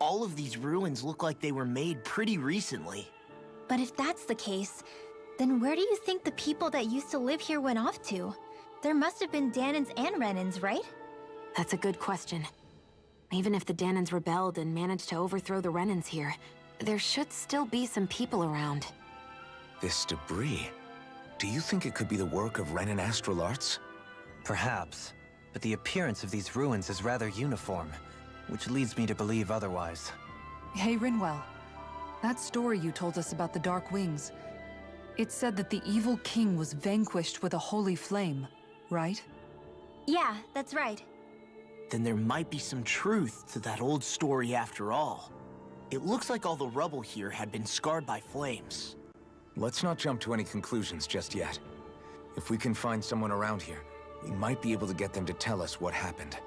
all of these ruins look like they were made pretty recently. But if that's the case, then where do you think the people that used to live here went off to? There must have been Dahnans and Renans, right? That's a good question. Even if the Dahnans rebelled and managed to overthrow the Renans here, there should still be some people around. This debris, do you think it could be the work of Renan astral arts? Perhaps, but the appearance of these ruins is rather uniform, which leads me to believe otherwise. Hey, Rinwell. That story you told us about the Dark Wings, it said that the evil king was vanquished with a holy flame, right? Yeah, that's right. Then there might be some truth to that old story after all. It looks like all the rubble here had been scarred by flames. Let's not jump to any conclusions just yet. If we can find someone around here, we might be able to get them to tell us what happened.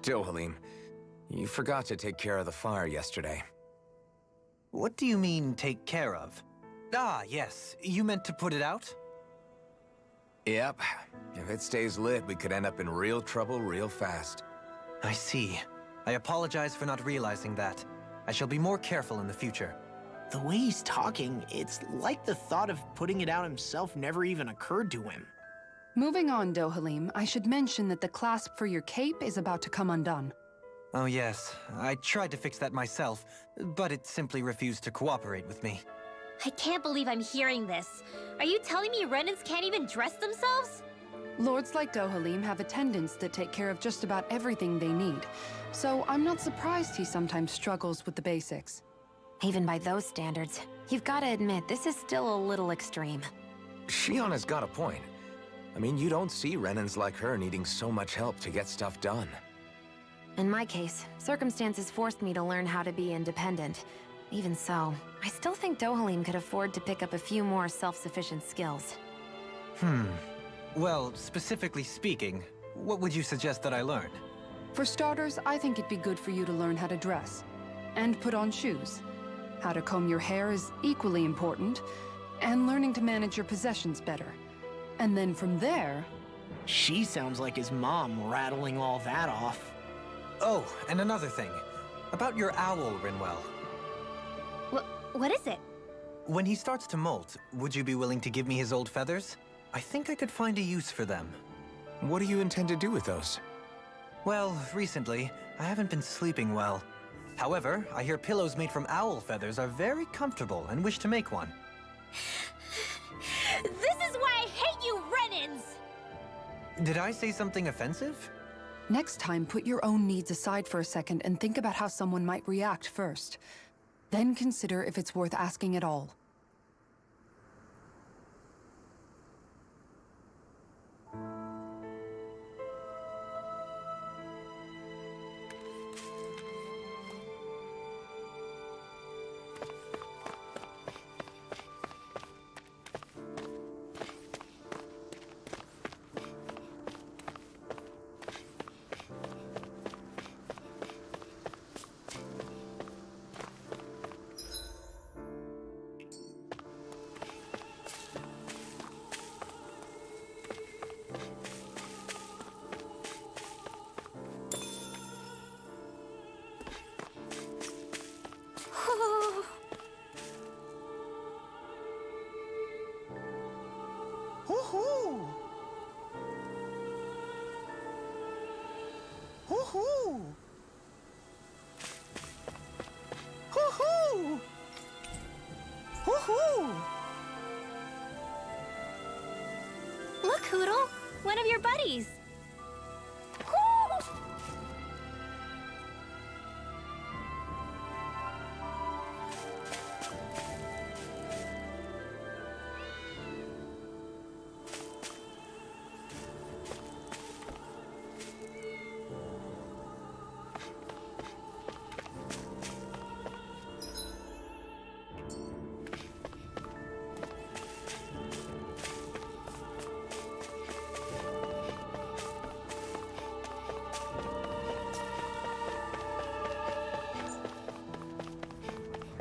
Dohalim, you forgot to take care of the fire yesterday. What do you mean, take care of? Ah, yes. You meant to put it out? Yep. If it stays lit, we could end up in real trouble real fast. I see. I apologize for not realizing that. I shall be more careful in the future. The way he's talking, it's like the thought of putting it out himself never even occurred to him. Moving on, Dohalim, I should mention that the clasp for your cape is about to come undone. Oh yes, I tried to fix that myself, but it simply refused to cooperate with me. I can't believe I'm hearing this. Are you telling me Renans can't even dress themselves? Lords like Dohalim have attendants that take care of just about everything they need, so I'm not surprised he sometimes struggles with the basics. Even by those standards, you've got to admit this is still a little extreme. Shionne's got a point. I mean, you don't see Renans like her needing so much help to get stuff done. In my case, circumstances forced me to learn how to be independent. Even so, I still think Dohalim could afford to pick up a few more self-sufficient skills. Well, specifically speaking, what would you suggest that I learn? For starters, I think it'd be good for you to learn how to dress. And put on shoes. How to comb your hair is equally important. And learning to manage your possessions better. And then from there... She sounds like his mom rattling all that off. Oh, and another thing. About your owl, Rinwell. What is it? When he starts to molt, would you be willing to give me his old feathers? I think I could find a use for them. What do you intend to do with those? Well, recently, I haven't been sleeping well. However, I hear pillows made from owl feathers are very comfortable and wish to make one. This is why I hate you, Renans! Did I say something offensive? Next time, put your own needs aside for a second and think about how someone might react first. Then consider if it's worth asking at all. Hoo-hoo! Hoo-hoo! Hoo-hoo! Hoo-hoo! Look, Hootle! One of your buddies!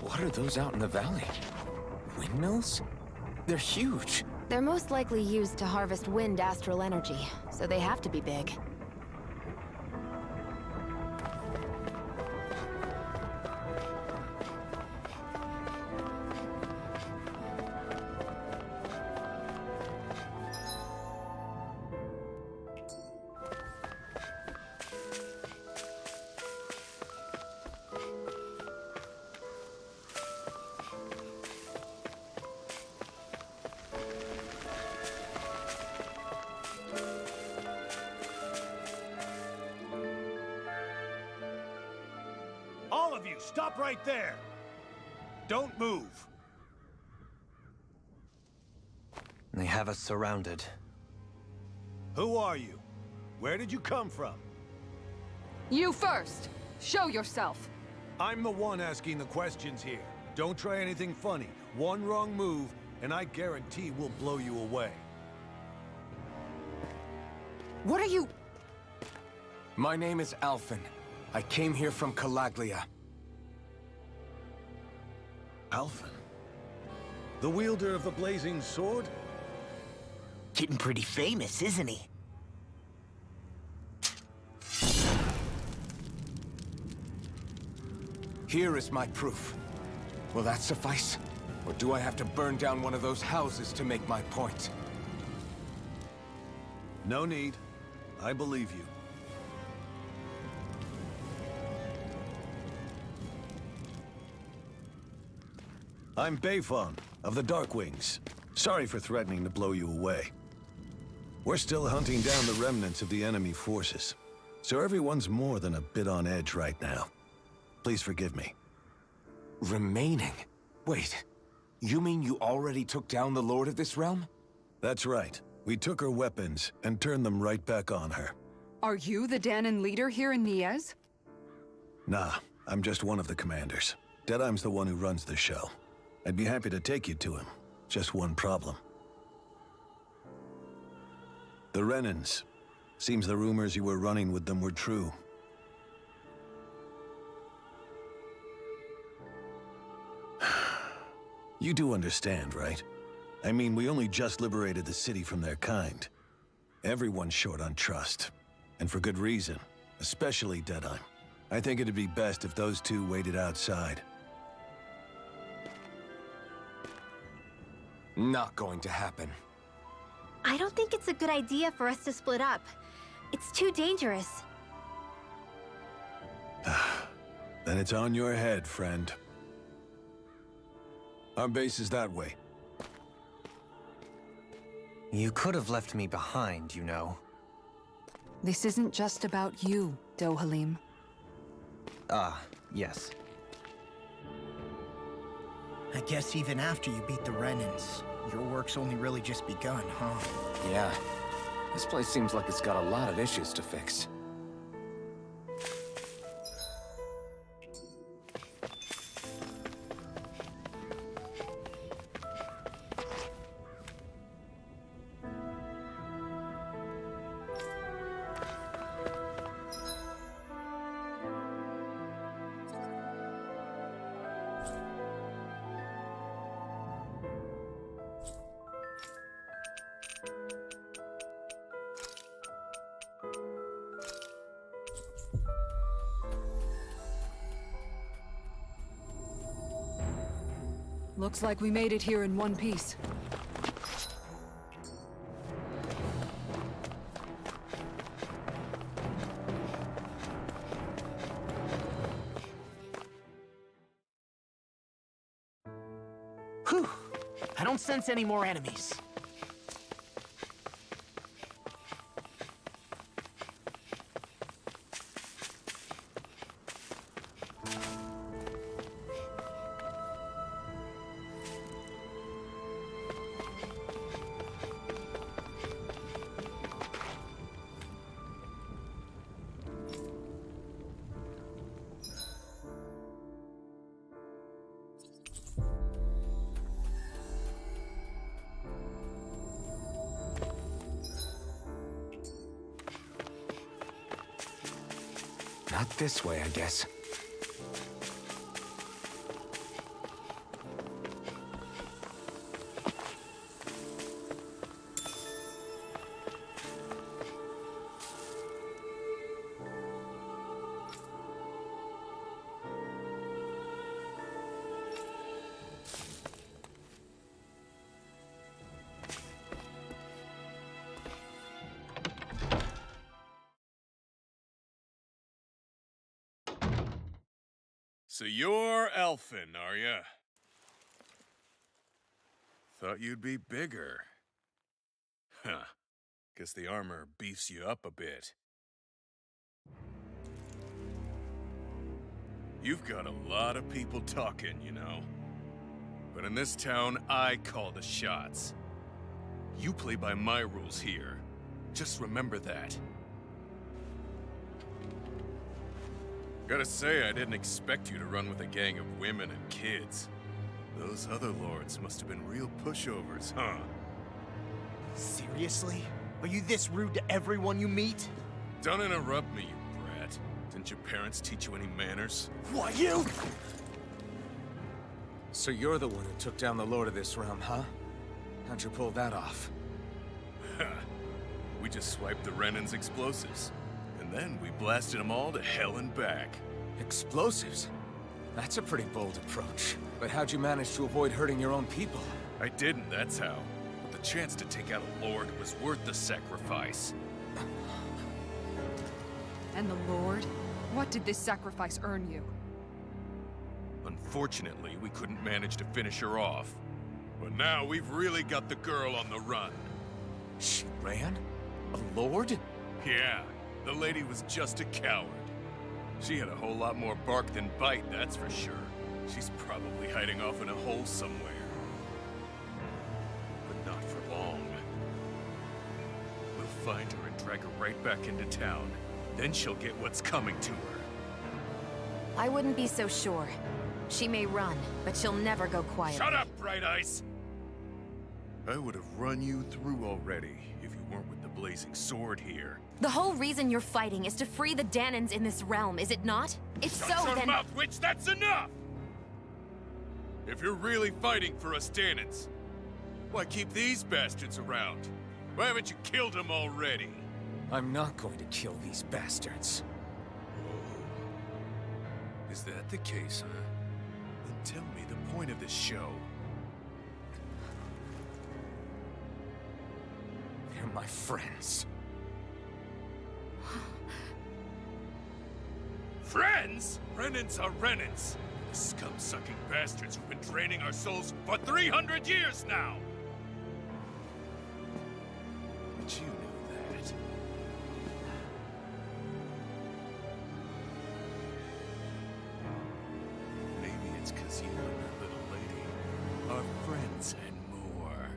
What are those out in the valley? Windmills? They're huge. They're most likely used to harvest wind astral energy, so they have to be big. of you, stop right there! Don't move! They have us surrounded. Who are you? Where did you come from? You first! Show yourself! I'm the one asking the questions here. Don't try anything funny. One wrong move, and I guarantee we'll blow you away. What are you... My name is Alphen. I came here from Calaglia. Alphen? The wielder of the blazing sword? Getting pretty famous, isn't he? Here is my proof. Will that suffice? Or do I have to burn down one of those houses to make my point? No need. I believe you. I'm Beifong, of the Darkwings. Sorry for threatening to blow you away. We're still hunting down the remnants of the enemy forces, so everyone's more than a bit on edge right now. Please forgive me. Remaining? Wait, you mean you already took down the Lord of this realm? That's right. We took her weapons and turned them right back on her. Are you the Dahnan leader here in Niez? Nah, I'm just one of the commanders. Deadeye's the one who runs the show. I'd be happy to take you to him. Just one problem. The Renans. Seems the rumors you were running with them were true. You do understand, right? I mean, we only just liberated the city from their kind. Everyone's short on trust. And for good reason. Especially Deadeye. I think it'd be best if those two waited outside. Not going to happen. I don't think it's a good idea for us to split up. It's too dangerous. Then it's on your head, friend. Our base is that way. You could have left me behind, you know. This isn't just about you, Dohalim. Ah, yes. I guess even after you beat the Renans, your work's only really just begun, huh? Yeah. This place seems like it's got a lot of issues to fix. Looks like we made it here in one piece. Whew! I don't sense any more enemies. Not this way, I guess. So you're Alphen, are ya? Thought you'd be bigger. Huh. Guess the armor beefs you up a bit. You've got a lot of people talking, you know. But in this town, I call the shots. You play by my rules here. Just remember that. Gotta say, I didn't expect you to run with a gang of women and kids. Those other lords must have been real pushovers, huh? Seriously? Are you this rude to everyone you meet? Don't interrupt me, you brat. Didn't your parents teach you any manners? What, you? So you're the one who took down the Lord of this realm, huh? How'd you pull that off? We just swiped the Renan's explosives. And then we blasted them all to hell and back. Explosives? That's a pretty bold approach. But how'd you manage to avoid hurting your own people? I didn't, that's how. But the chance to take out a lord was worth the sacrifice. And the Lord? What did this sacrifice earn you? Unfortunately, we couldn't manage to finish her off. But now we've really got the girl on the run. She ran? A lord? Yeah, the lady was just a coward. She had a whole lot more bark than bite, that's for sure. She's probably hiding off in a hole somewhere. But not for long. We'll find her and drag her right back into town. Then she'll get what's coming to her. I wouldn't be so sure. She may run, but she'll never go quiet. Shut up, Bright Eyes! I would have run you through already if you weren't with the blazing sword here. The whole reason you're fighting is to free the Danans in this realm, is it not? If so, Shut your then... mouth, witch! That's enough! If you're really fighting for us Danans, why keep these bastards around? Why haven't you killed them already? I'm not going to kill these bastards. Oh. Is that the case, huh? Then tell me the point of this show. They're my friends. Friends? Renans are Renans. The scum-sucking bastards who've been draining our souls for 300 years now! But you knew that. Maybe it's because you and that little lady are friends and more.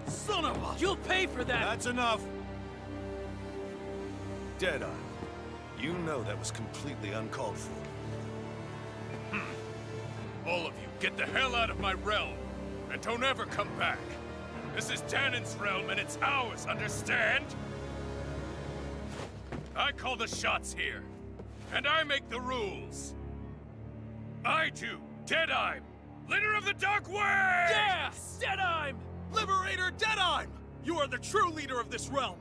Son of a... You'll pay for that! That's enough! Deadeye, you know that was completely uncalled for. All of you, get the hell out of my realm! And don't ever come back! This is Danan's realm and it's ours, understand? I call the shots here. And I make the rules. I do, Deadeye, leader of the Dark Wings! Yeah! Deadeye! Liberator Deadeye! You are the true leader of this realm!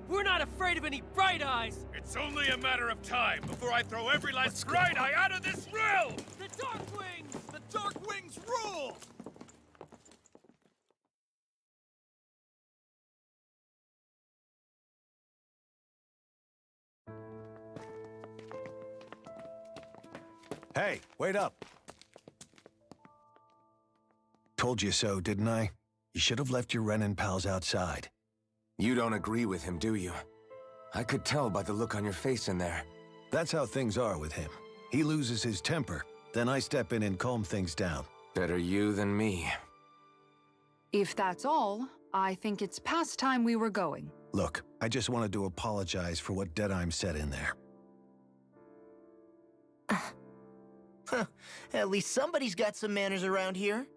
We're not afraid of any Bright Eyes! It's only a matter of time before I throw every last Bright Eye out of this realm! The Dark Wings! The Dark Wings rule! Hey, wait up! Told you so, didn't I? You should have left your Renan pals outside. You don't agree with him, do you? I could tell by the look on your face in there. That's how things are with him. He loses his temper, then I step in and calm things down. Better you than me. If that's all, I think it's past time we were going. Look, I just wanted to apologize for what Deadeye said in there. Huh. At least somebody's got some manners around here.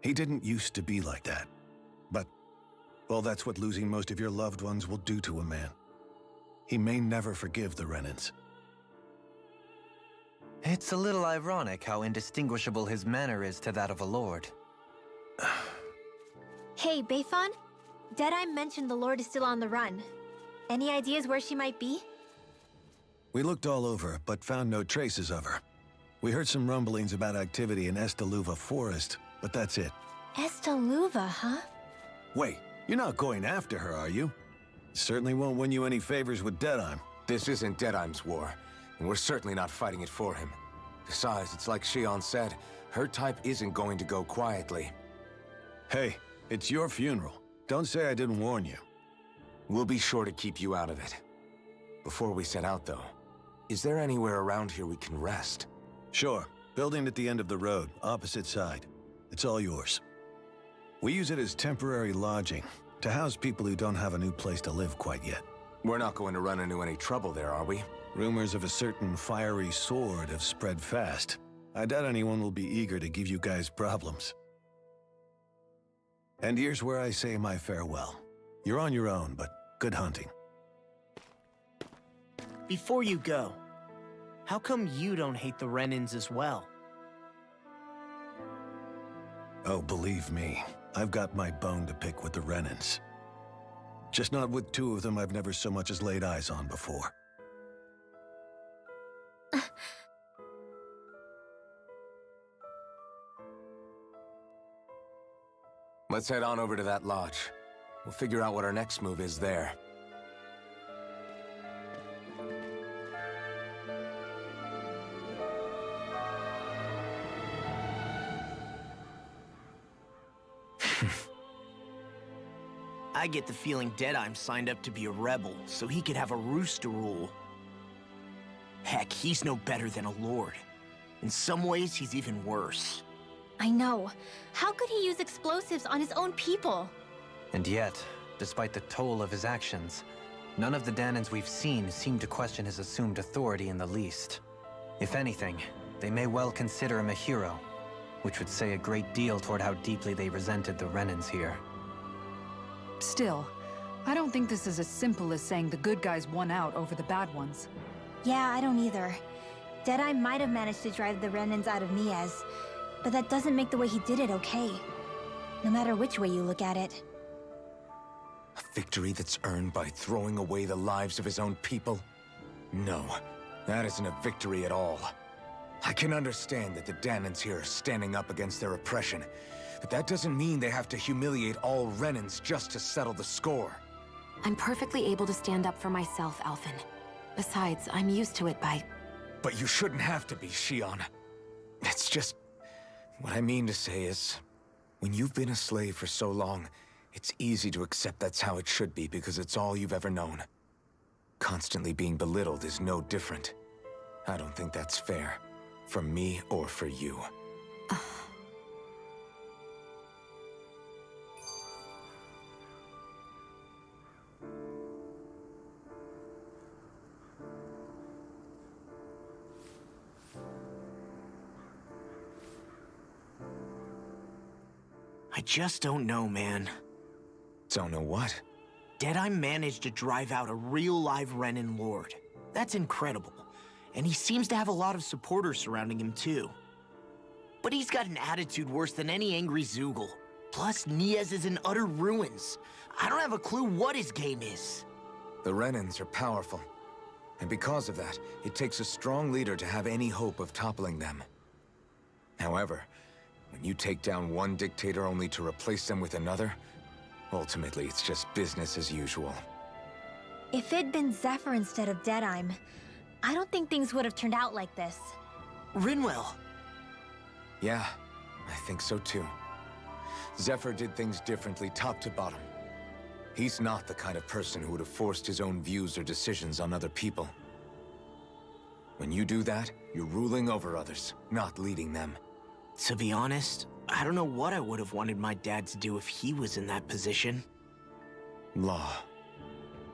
He didn't used to be like that. But, well, that's what losing most of your loved ones will do to a man. He may never forgive the Renans. It's a little ironic how indistinguishable his manner is to that of a lord. Hey, Bayfon? Deadeye mentioned the Lord is still on the run. Any ideas where she might be? We looked all over, but found no traces of her. We heard some rumblings about activity in Estaluva Forest, but that's it. Estaluva, huh? Wait, you're not going after her, are you? Certainly won't win you any favors with Deadeye. This isn't Deadeye's war, and we're certainly not fighting it for him. Besides, it's like Shion said, her type isn't going to go quietly. Hey, it's your funeral. Don't say I didn't warn you. We'll be sure to keep you out of it. Before we set out, though, is there anywhere around here we can rest? Sure. Building at the end of the road, opposite side. It's all yours. We use it as temporary lodging, to house people who don't have a new place to live quite yet. We're not going to run into any trouble there, are we? Rumors of a certain fiery sword have spread fast. I doubt anyone will be eager to give you guys problems. And here's where I say my farewell. You're on your own, but good hunting. Before you go, how come you don't hate the Renans as well? Oh, believe me, I've got my bone to pick with the Renans. Just not with two of them I've never so much as laid eyes on before. Let's head on over to that lodge. We'll figure out what our next move is there. I get the feeling Deadeye's signed up to be a rebel, so he could have a roost to rule. Heck, he's no better than a lord. In some ways, he's even worse. I know. How could he use explosives on his own people? And yet, despite the toll of his actions, none of the Dahnans we've seen seem to question his assumed authority in the least. If anything, they may well consider him a hero, which would say a great deal toward how deeply they resented the Renans here. Still, I don't think this is as simple as saying the good guys won out over the bad ones. Yeah, I don't either. Deadeye might have managed to drive the Renans out of Niez, but that doesn't make the way he did it okay. No matter which way you look at it. A victory that's earned by throwing away the lives of his own people? No, that isn't a victory at all. I can understand that the Dahnans here are standing up against their oppression, but that doesn't mean they have to humiliate all Renans just to settle the score. I'm perfectly able to stand up for myself, Alphen. Besides, I'm used to it by... But you shouldn't have to be, Shion. It's just... What I mean to say is, when you've been a slave for so long, it's easy to accept that's how it should be because it's all you've ever known. Constantly being belittled is no different. I don't think that's fair. For me or for you. I just don't know, man. Don't know what? Deadeye managed to drive out a real live Renan lord. That's incredible. And he seems to have a lot of supporters surrounding him too. But he's got an attitude worse than any angry Zoogle. Plus, Niez is in utter ruins. I don't have a clue what his game is. The Renans are powerful. And because of that, it takes a strong leader to have any hope of toppling them. However, when you take down one dictator only to replace them with another, ultimately it's just business as usual. If it'd been Zephyr instead of Deadeye, I don't think things would have turned out like this. Rinwell. Yeah, I think so too. Zephyr did things differently top to bottom. He's not the kind of person who would have forced his own views or decisions on other people. When you do that, you're ruling over others, not leading them. To be honest, I don't know what I would have wanted my dad to do if he was in that position. Law.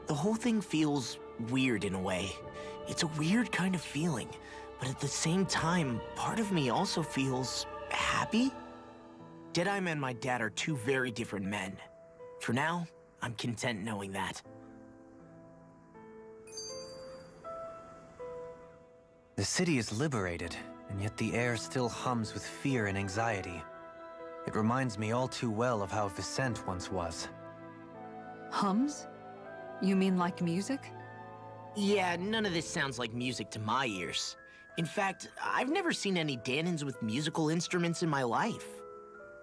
The whole thing feels weird in a way. It's a weird kind of feeling, but at the same time, part of me also feels happy. Deadeye and my dad are two very different men. For now, I'm content knowing that. The city is liberated, and yet the air still hums with fear and anxiety. It reminds me all too well of how Vicente once was. Hums? You mean like music? Yeah, none of this sounds like music to my ears. In fact, I've never seen any Dahnans with musical instruments in my life.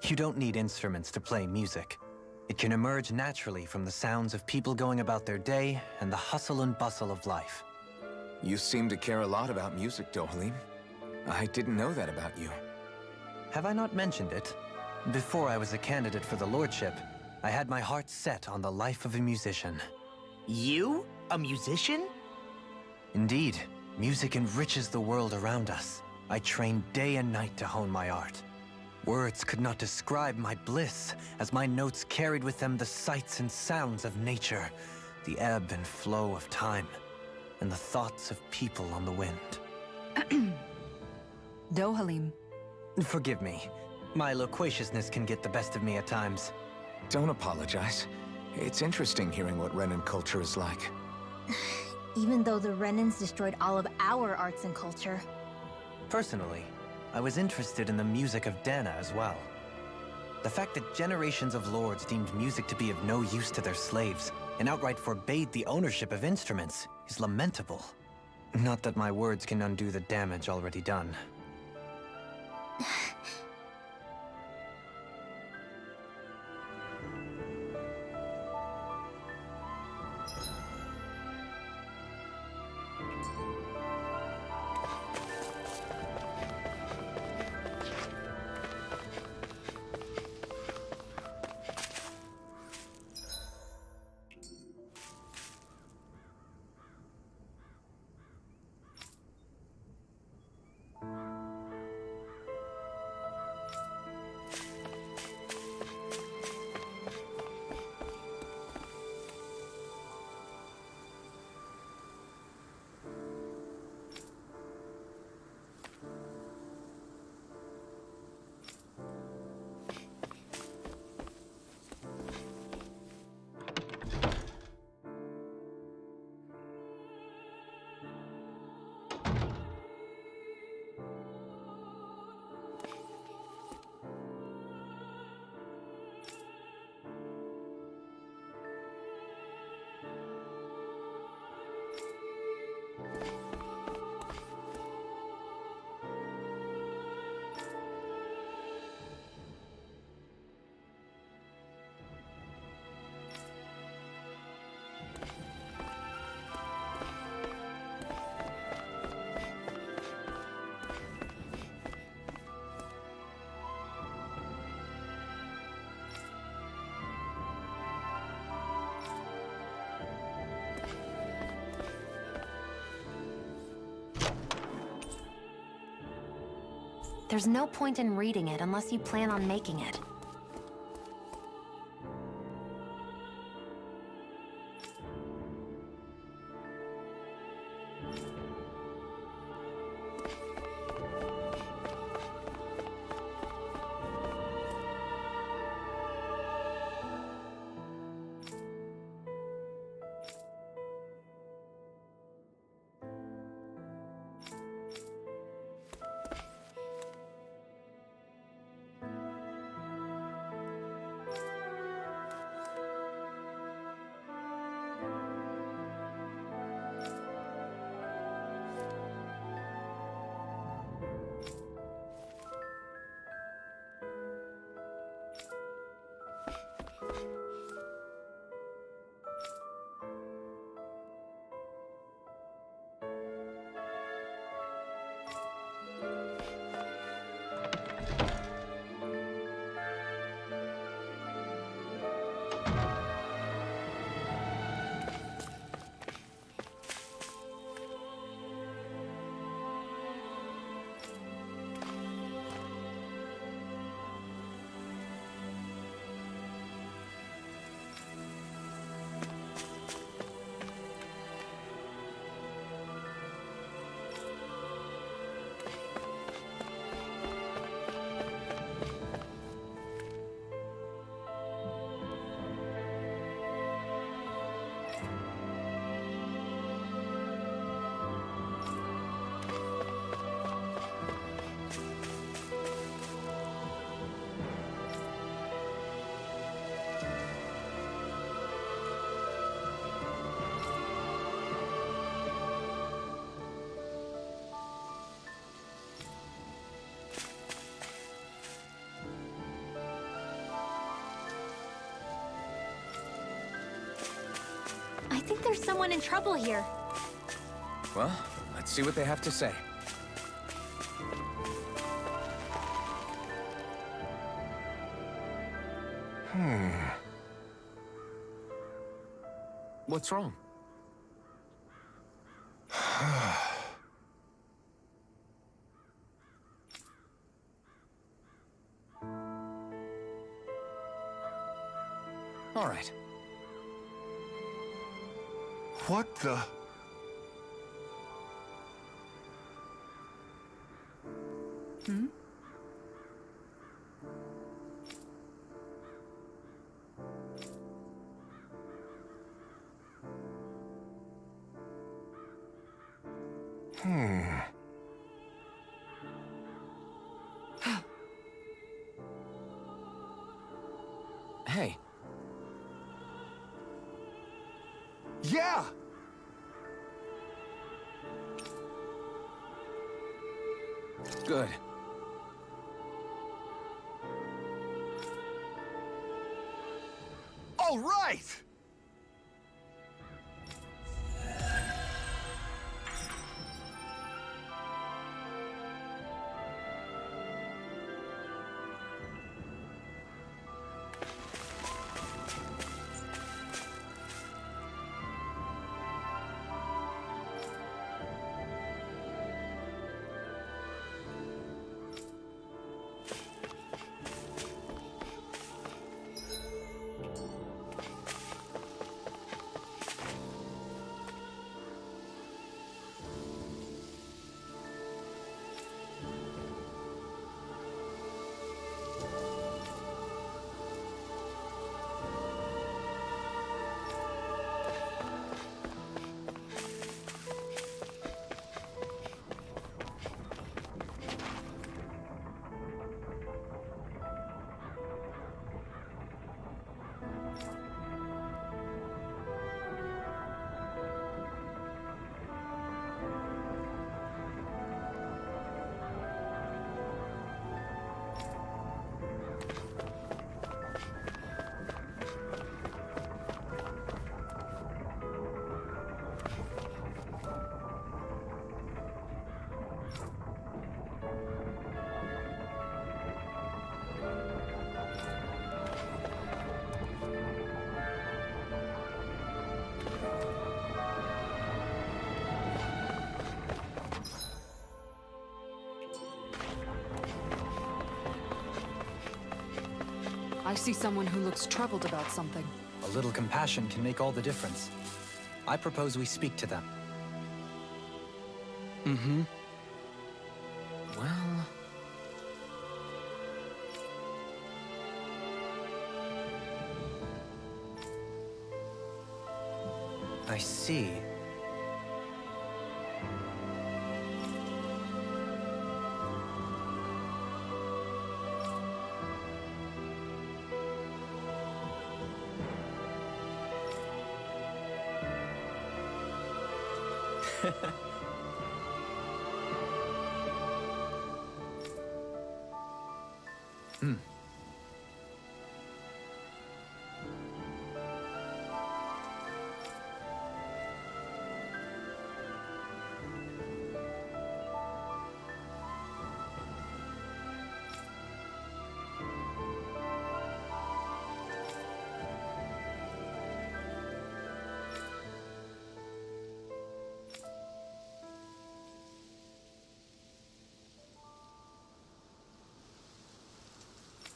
You don't need instruments to play music. It can emerge naturally from the sounds of people going about their day and the hustle and bustle of life. You seem to care a lot about music, Dohalim. I didn't know that about you. Have I not mentioned it? Before I was a candidate for the lordship, I had my heart set on the life of a musician. You? A musician? Indeed, music enriches the world around us. I trained day and night to hone my art. Words could not describe my bliss, as my notes carried with them the sights and sounds of nature, the ebb and flow of time, and the thoughts of people on the wind. Dohalim. Forgive me. My loquaciousness can get the best of me at times. Don't apologize. It's interesting hearing what Renan culture is like. Even though the Renans destroyed all of our arts and culture. Personally, I was interested in the music of Dana as well. The fact that generations of lords deemed music to be of no use to their slaves and outright forbade the ownership of instruments is lamentable. Not that my words can undo the damage already done. There's no point in reading it unless you plan on making it. I think there's someone in trouble here. Well, let's see what they have to say. What's wrong? All right. What the? Hmm? Hey. Yeah! Good. All right! I see someone who looks troubled about something. A little compassion can make all the difference. I propose we speak to them. Mm-hmm. Well... I see. Hmm.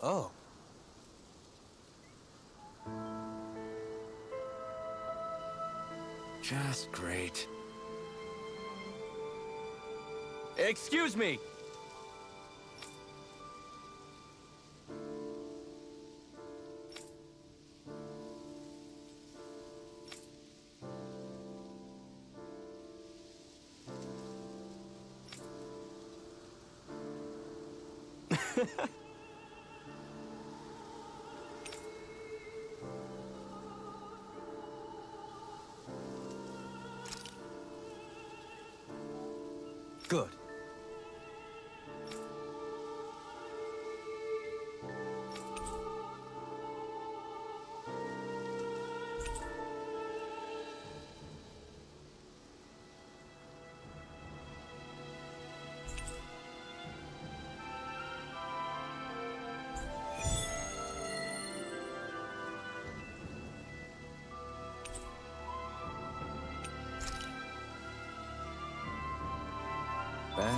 Oh. Just great. Excuse me! Good.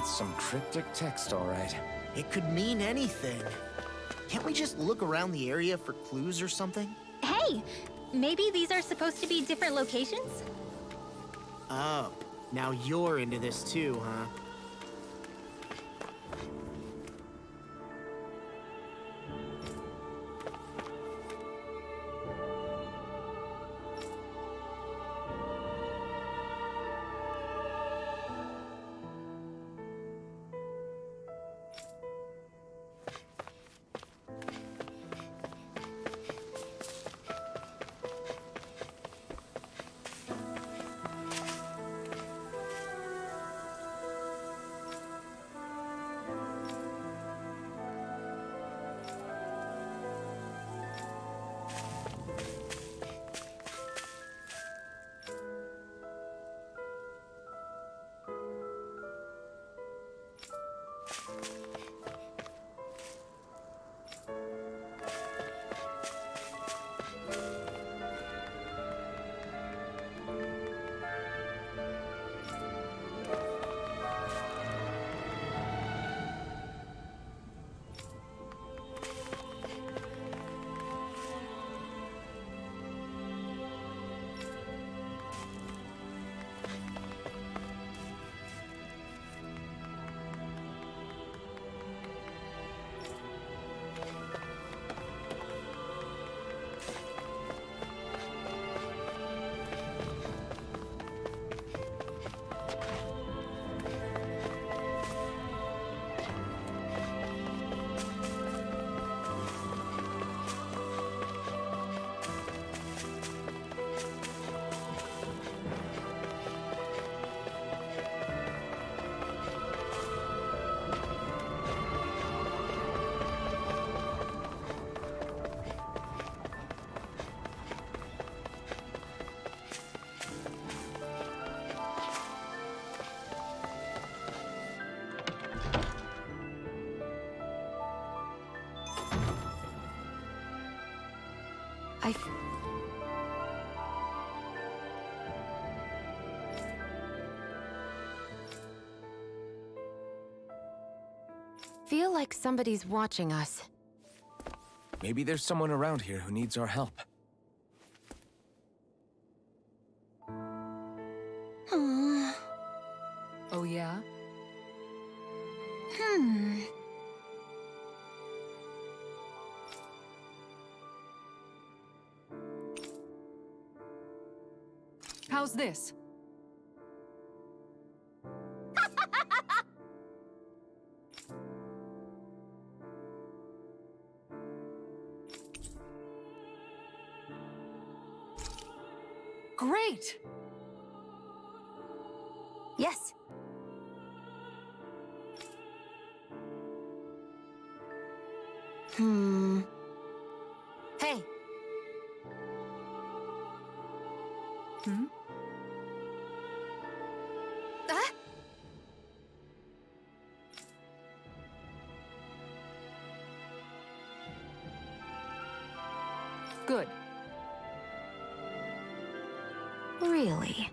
That's some cryptic text, all right. It could mean anything. Can't we just look around the area for clues or something? Hey! Maybe these are supposed to be different locations? Oh, now you're into this too, huh? I feel like somebody's watching us. Maybe there's someone around here who needs our help. Oh yeah? How's this? Great! Yes. Hey. Ah? Good. Really?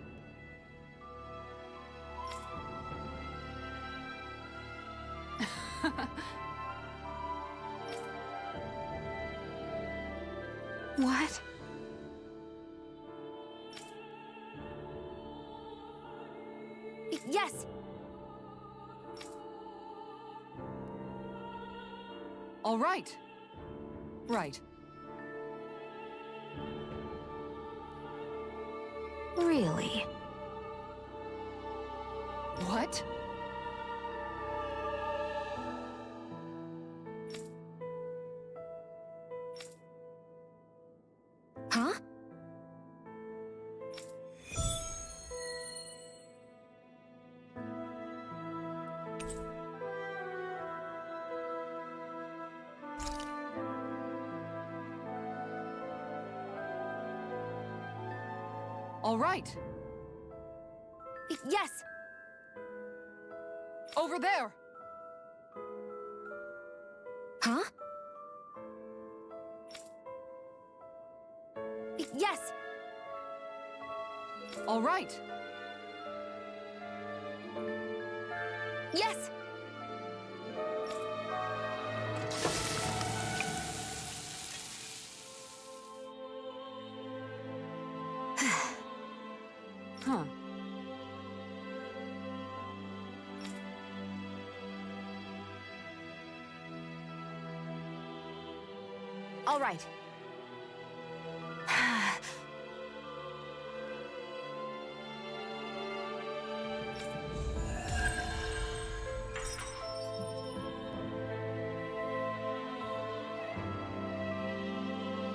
What? Yes! All right. Right. Really? What? Huh? All right. Yes! Over there! Huh? Yes! All right. Yes! Huh. All right.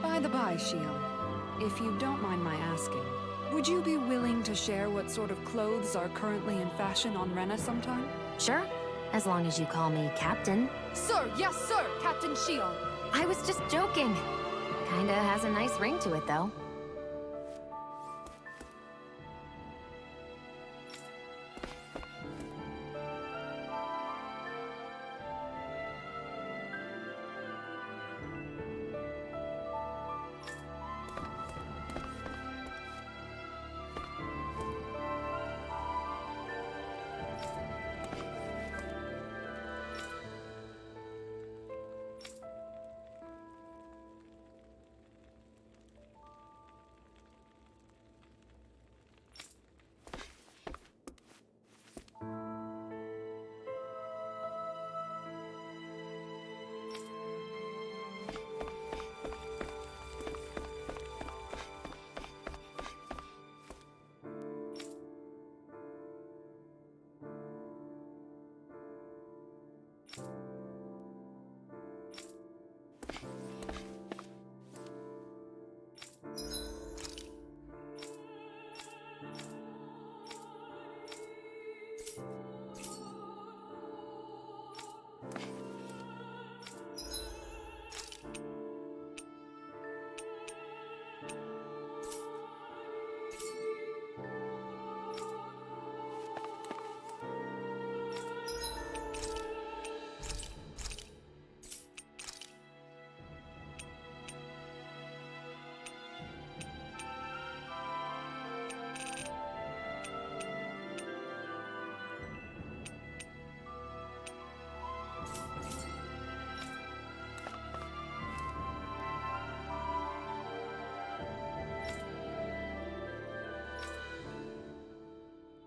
By the by, Shion, if you don't mind my asking, would you be willing to share what sort of clothes are currently in fashion on Rena sometime? Sure, as long as you call me Captain. Sir, yes, sir, Captain Shion. I was just joking. Kinda has a nice ring to it, though.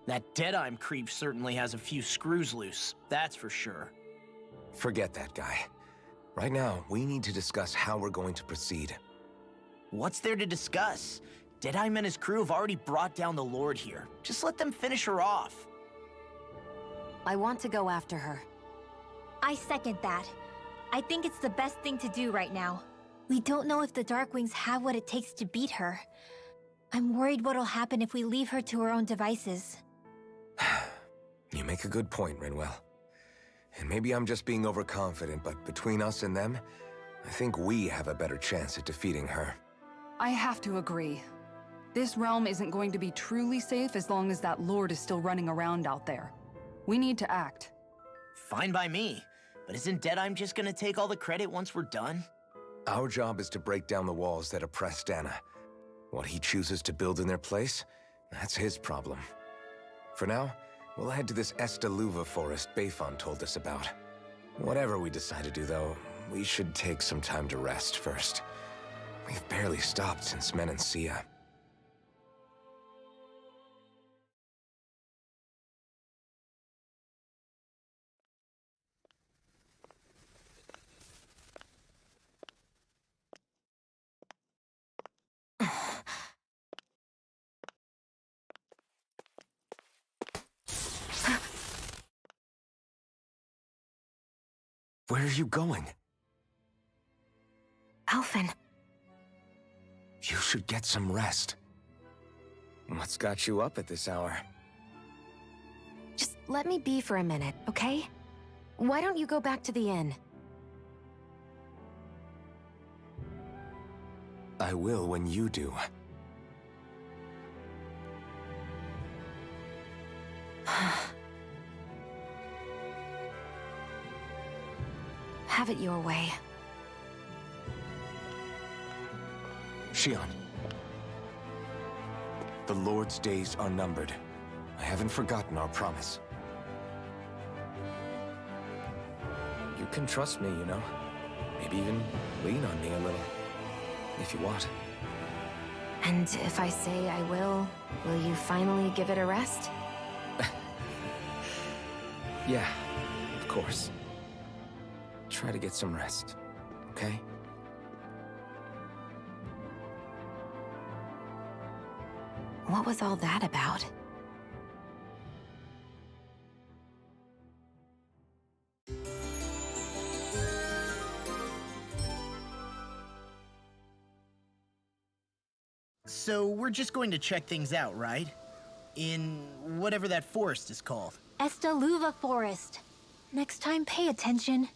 That Deadeye creep certainly has a few screws loose, that's for sure. Forget that guy. Right now, we need to discuss how we're going to proceed. What's there to discuss? Deadeye and his crew have already brought down the Lord here. Just let them finish her off. I want to go after her. I second that. I think it's the best thing to do right now. We don't know if the Darkwings have what it takes to beat her. I'm worried what'll happen if we leave her to her own devices. You make a good point, Rinwell. And maybe I'm just being overconfident, but between us and them, I think we have a better chance at defeating her. I have to agree. This realm isn't going to be truly safe as long as that Lord is still running around out there. We need to act. Fine by me. But isn't Deadeye just gonna take all the credit once we're done? Our job is to break down the walls that oppress Dana. What he chooses to build in their place, that's his problem. For now, we'll head to this Estaluva forest Bayfon told us about. Whatever we decide to do, though, we should take some time to rest first. We've barely stopped since Menancia. Where are you going? Alphen. You should get some rest. What's got you up at this hour? Just let me be for a minute, okay? Why don't you go back to the inn? I will when you do. Have it your way. Shion. The Lord's days are numbered. I haven't forgotten our promise. You can trust me, you know? Maybe even lean on me a little. If you want. And if I say I will you finally give it a rest? Yeah, of course. Try to get some rest, okay? What was all that about? So we're just going to check things out, right? In whatever that forest is called. Estaluva Forest. Next time, pay attention.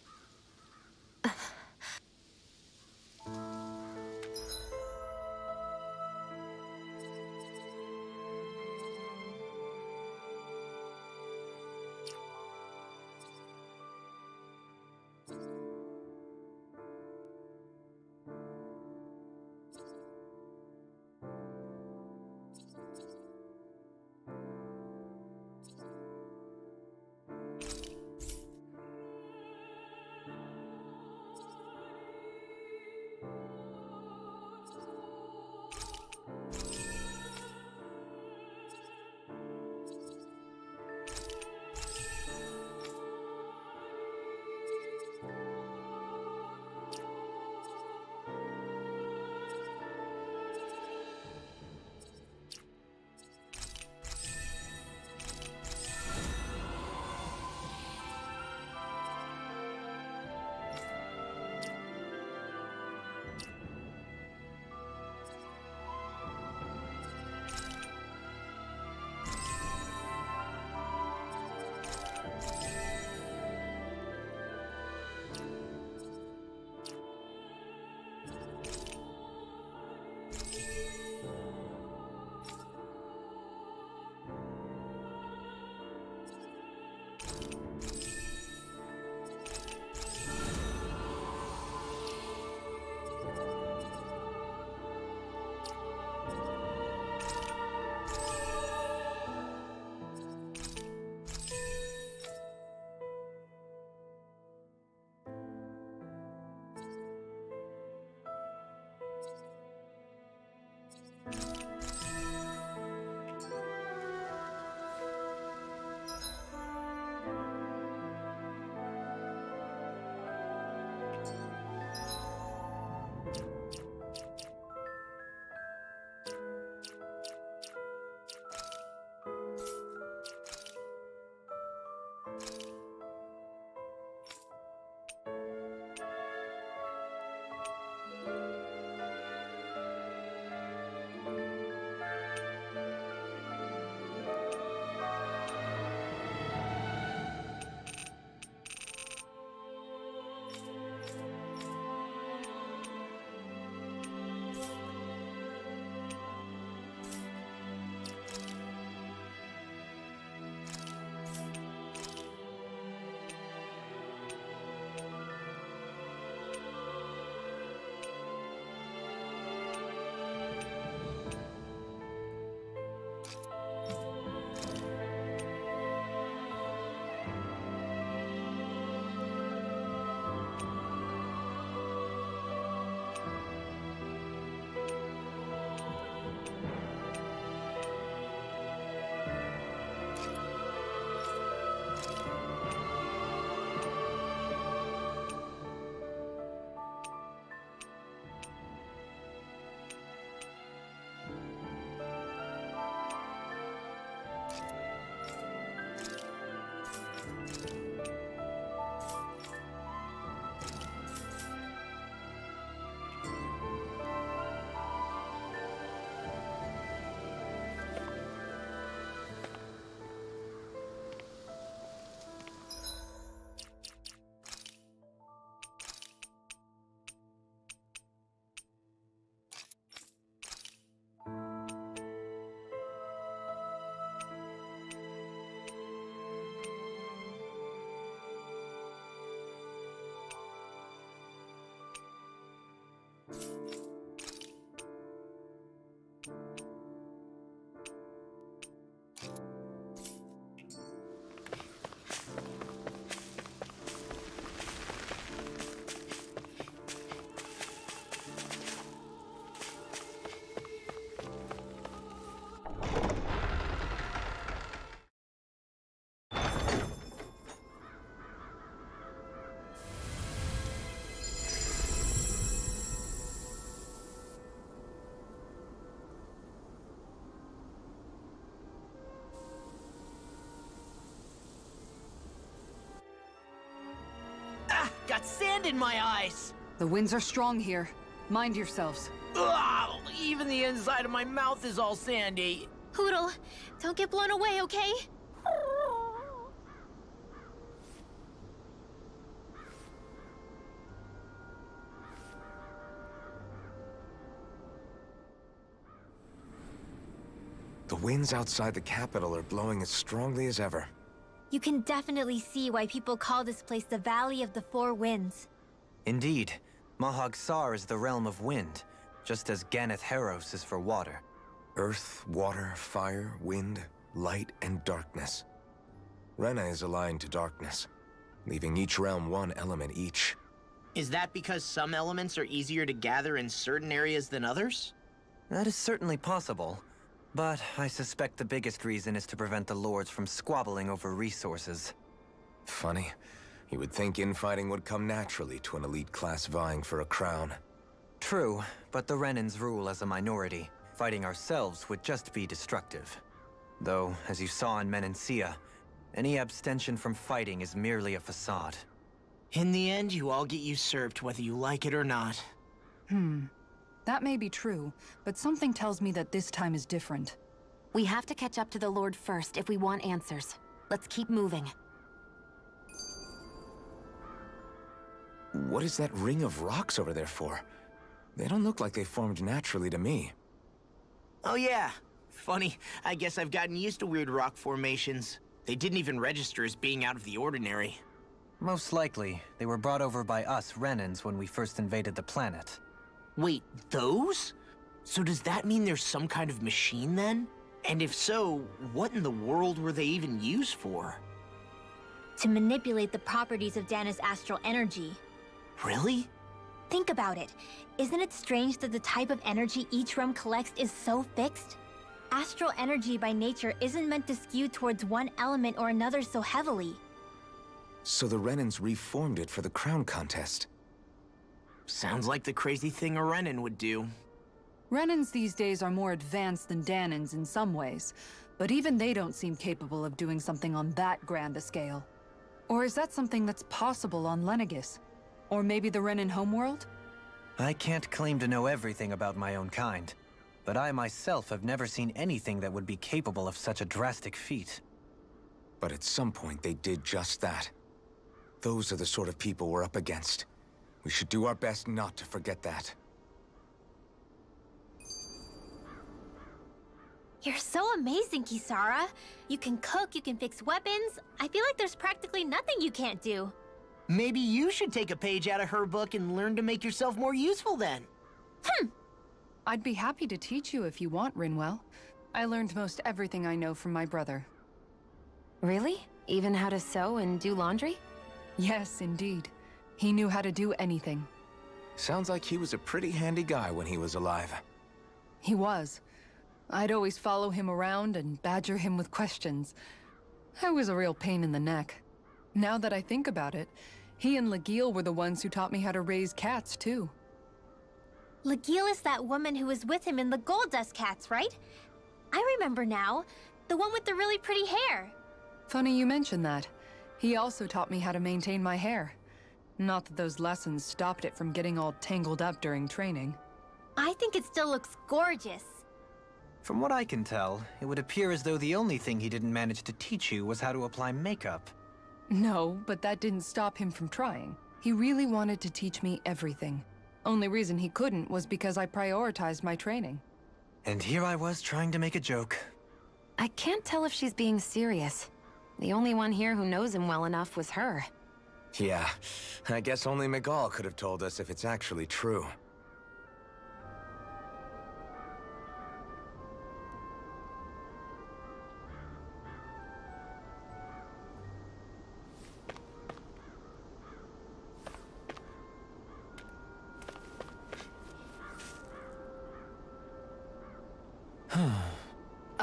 got sand in my eyes! The winds are strong here. Mind yourselves. Ugh, even the inside of my mouth is all sandy. Hootle, don't get blown away, okay? The winds outside the capital are blowing as strongly as ever. You can definitely see why people call this place the Valley of the Four Winds. Indeed, Mahag Saar is the realm of wind, just as Ganeth Heros is for water. Earth, water, fire, wind, light, and darkness. Rena is aligned to darkness, leaving each realm one element each. Is that because some elements are easier to gather in certain areas than others? That is certainly possible, but I suspect the biggest reason is to prevent the lords from squabbling over resources. Funny. You would think infighting would come naturally to an elite class vying for a crown. True, but the Renans rule as a minority. Fighting ourselves would just be destructive. Though, as you saw in Menancia, any abstention from fighting is merely a facade. In the end, you all get usurped whether you like it or not. That may be true, but something tells me that this time is different. We have to catch up to the Lord first if we want answers. Let's keep moving. What is that ring of rocks over there for? They don't look like they formed naturally to me. Oh yeah. Funny, I guess I've gotten used to weird rock formations. They didn't even register as being out of the ordinary. Most likely, they were brought over by us Renans when we first invaded the planet. Wait, those? So does that mean there's some kind of machine then? And if so, what in the world were they even used for? To manipulate the properties of Dana's astral energy. Really? Think about it. Isn't it strange that the type of energy each realm collects is so fixed? Astral energy by nature isn't meant to skew towards one element or another so heavily. So the Renans reformed it for the crown contest. Sounds like the crazy thing a Renan would do. Renans these days are more advanced than Danans in some ways, but even they don't seem capable of doing something on that grand a scale. Or is that something that's possible on Lenegis? Or maybe the Renan homeworld? I can't claim to know everything about my own kind, but I myself have never seen anything that would be capable of such a drastic feat. But at some point they did just that. Those are the sort of people we're up against. We should do our best not to forget that. You're so amazing, Kisara. You can cook, you can fix weapons. I feel like there's practically nothing you can't do. Maybe you should take a page out of her book and learn to make yourself more useful then. I'd be happy to teach you if you want, Rinwell. I learned most everything I know from my brother. Really? Even how to sew and do laundry? Yes, indeed. He knew how to do anything. Sounds like he was a pretty handy guy when he was alive. He was. I'd always follow him around and badger him with questions. I was a real pain in the neck. Now that I think about it, he and Legil were the ones who taught me how to raise cats, too. Legil is that woman who was with him in the Gold Dust Cats, right? I remember now. The one with the really pretty hair. Funny you mention that. He also taught me how to maintain my hair. Not that those lessons stopped it from getting all tangled up during training. I think it still looks gorgeous. From what I can tell, it would appear as though the only thing he didn't manage to teach you was how to apply makeup. No, but that didn't stop him from trying. He really wanted to teach me everything. Only reason he couldn't was because I prioritized my training. And here I was trying to make a joke. I can't tell if she's being serious. The only one here who knows him well enough was her. Yeah, I guess only Miguel could have told us if it's actually true.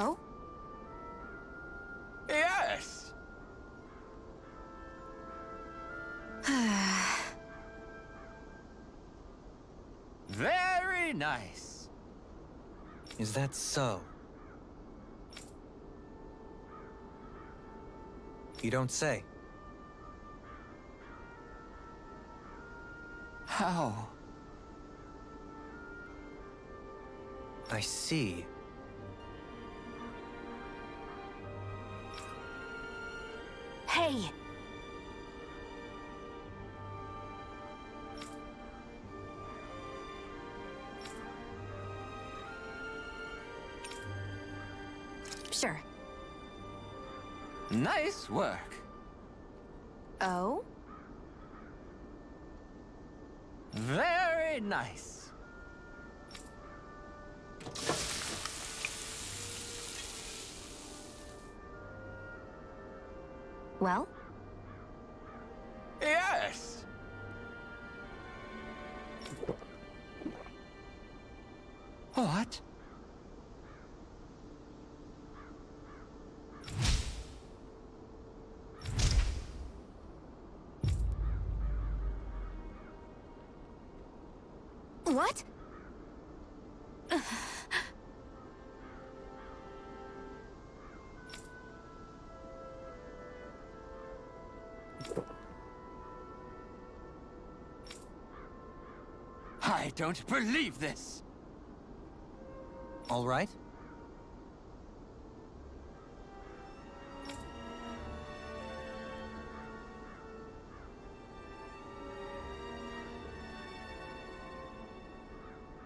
Oh? Yes! Very nice. Is that so? You don't say. How? I see. Hey! Sure. Nice work. Oh? Very nice. Well? Yes. What? What? I don't believe this. All right?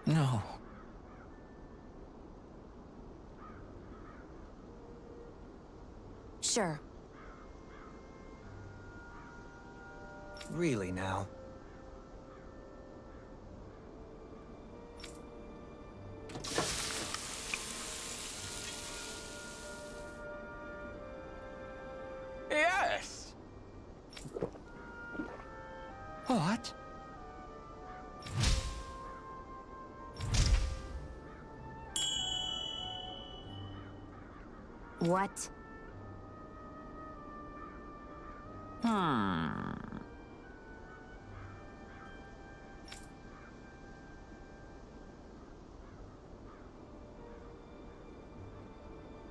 No. Sure. Really now? Yes. What? What?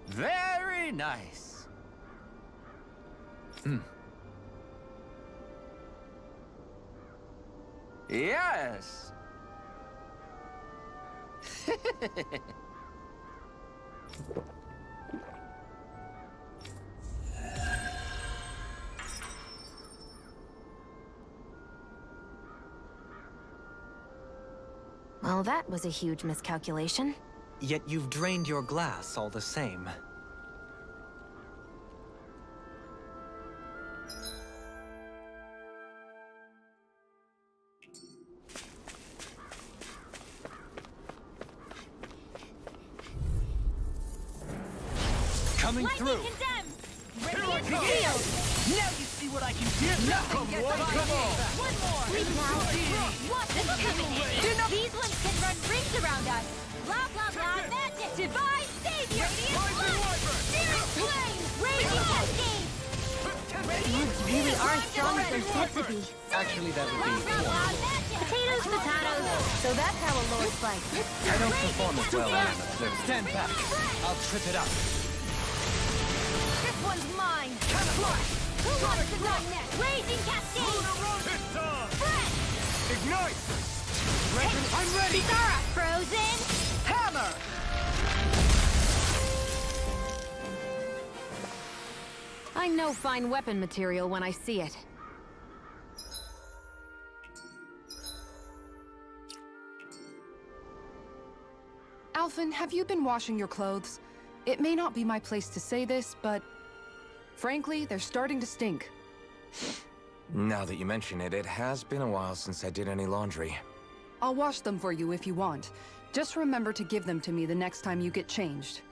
Very nice. Yes. Well, that was a huge miscalculation. Yet you've drained your glass all the same. Coming through. Condemned! Here I come. Now you see what I can do. Come on. One more! Please now! Watch them coming in! These ones can run rings around us! Blah blah blah magic! Divine savior! Searing flame! Raging cascade! These really are strong as they're said to be. Actually, that would Blah be blah formal. blah magic! Potatoes, potatoes! So that's how a lord fights. I don't perform as well when I'm observed. Stand back. I'll trip it up. This one's mine! Who wants to run next? Raging cascade! It's on! Fred! Ignite! I'm ready. Zara! Frozen! Hammer. I know fine weapon material when I see it. Alphen, have you been washing your clothes? It may not be my place to say this, but frankly, they're starting to stink. Now that you mention it, it has been a while since I did any laundry. I'll wash them for you if you want. Just remember to give them to me the next time you get changed.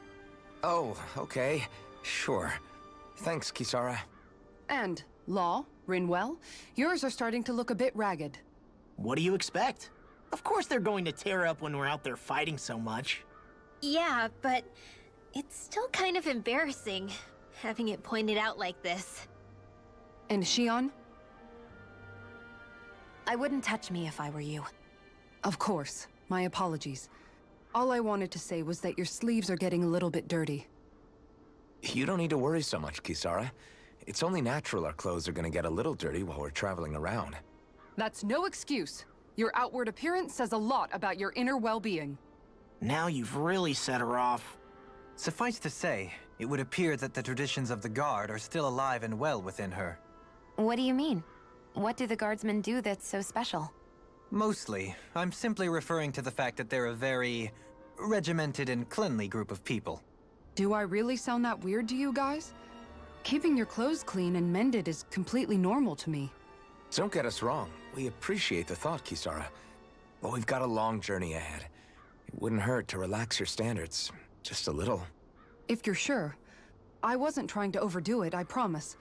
Oh, okay. Sure. Thanks, Kisara. And, Law, Rinwell, yours are starting to look a bit ragged. What do you expect? Of course they're going to tear up when we're out there fighting so much. Yeah, but it's still kind of embarrassing, having it pointed out like this. And Shion? I wouldn't touch me if I were you. Of course. My apologies. All I wanted to say was that your sleeves are getting a little bit dirty. You don't need to worry so much, Kisara. It's only natural our clothes are gonna get a little dirty while we're traveling around. That's no excuse. Your outward appearance says a lot about your inner well-being. Now you've really set her off. Suffice to say, it would appear that the traditions of the Guard are still alive and well within her. What do you mean? What do the Guardsmen do that's so special? Mostly, I'm simply referring to the fact that they're a very regimented and cleanly group of people. Do I really sound that weird to you guys? Keeping your clothes clean and mended is completely normal to me. Don't get us wrong. We appreciate the thought, Kisara. But we've got a long journey ahead. It wouldn't hurt to relax your standards. Just a little. If you're sure. I wasn't trying to overdo it, I promise.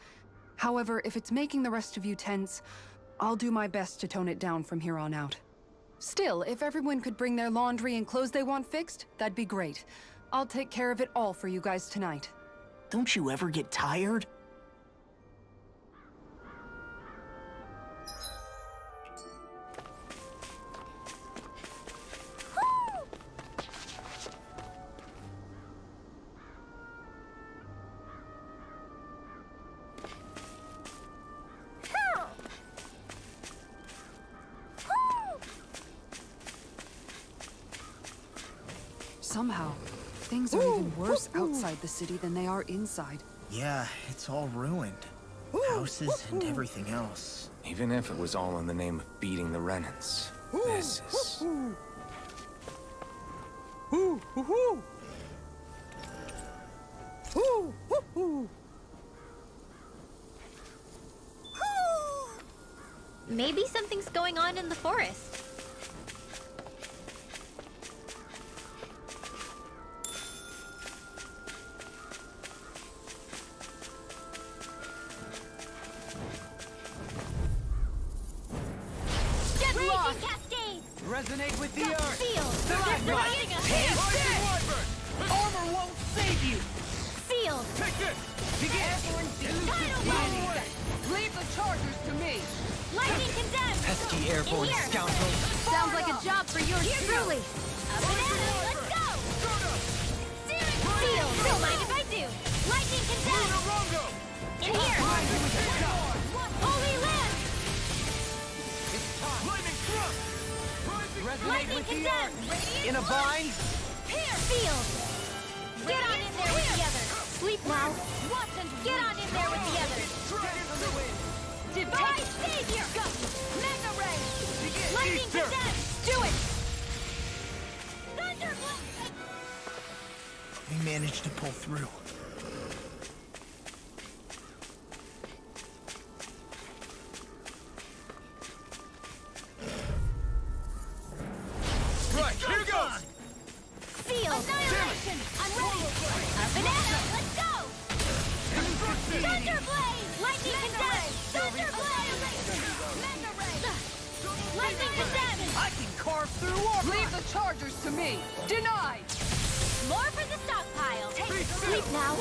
However, if it's making the rest of you tense, I'll do my best to tone it down from here on out. Still, if everyone could bring their laundry and clothes they want fixed, that'd be great. I'll take care of it all for you guys tonight. Don't you ever get tired? Somehow, things are even worse outside the city than they are inside. Yeah, it's all ruined. Houses and everything else. Even if it was all in the name of beating the Renans. This is... Maybe something's going on in the forest. Get lost! Cascade! Resonate with the earth! Field! Right, They're right. fighting us! Rising Wyvern! Armor won't save you! Field! Take this! Begin! Tidal wave! Leave the chargers to me! Lightning condemned! Pesky airborne In here. scoundrels! Sounds like a job for yours truly! Up and at 'em, let's go! Field! Don't mind if I do! Lightning condemned! Rongo! In here! Holy Land! Lightning thrust! Resonate Lightning with the condemned! earth! In a bind? Here! Field! Get on in there with the others! Sleep now! Get on in there with the others! Divine Savior! Mega Ray! Lightning condemned! Do it! Thunderbolt! We managed to pull through. Right, here goes! Field! Annihilation! I'm ready! Up and at 'em! Let's go! Thunderblade! Lightning condemned! Thunderblade! Mega Ray! Lightning condemned! I can carve through armor! Leave the chargers to me! Denied! More for the stockpile! Sleep now!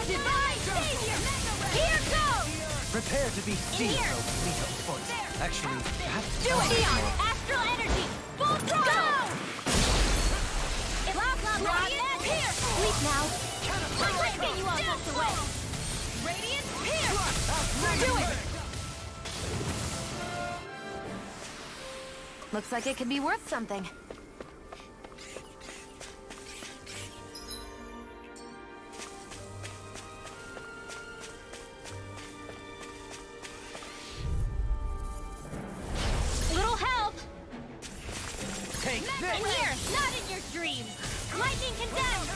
Divine Savior! Here goes! Prepare to be sealed, Here. O fleet of foot. Actually, perhaps... Do it! Neon! Astral energy! Full throttle! Go! Blah, blah, blah! Here! Sleep now! Let's get you all tucked away! Radiant! Here! Do it! Looks like it could be worth something. Little help! Take In this! here! Not in your dreams! Lightning condemned!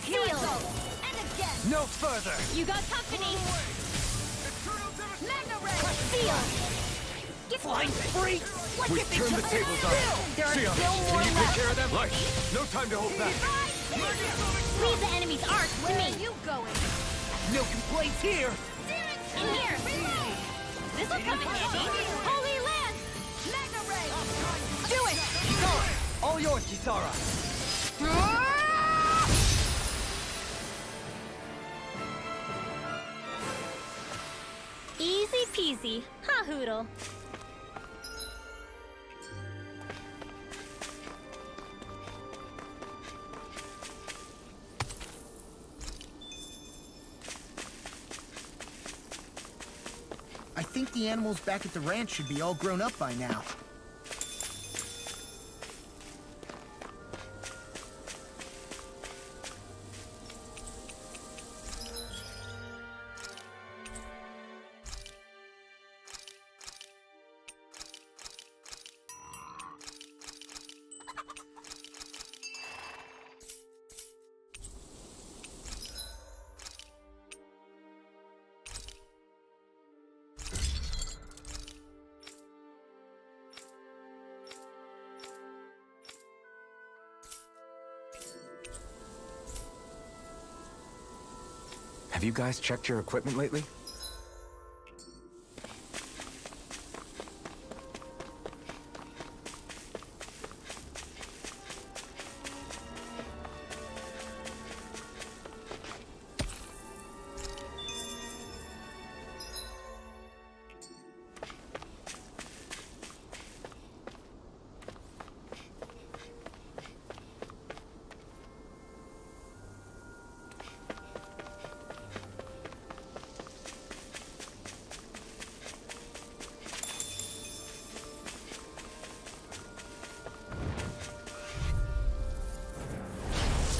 Sealed! And again! No further! You got company! Mega Ray! Sealed! Get Flying freaks! We've turned the tables on. There are Sion, still more can you take left! care of them? Light, no time to hold back. Leave the enemy's arc to me! You going? No complaints here! In here! This'll come in handy! Holy Land! Mega Ray! Do it! Kisara! All yours, Kisara! Easy peasy. Ha hoodle. I think think the animals back at the ranch should be all grown up by now. Have you guys checked your equipment lately?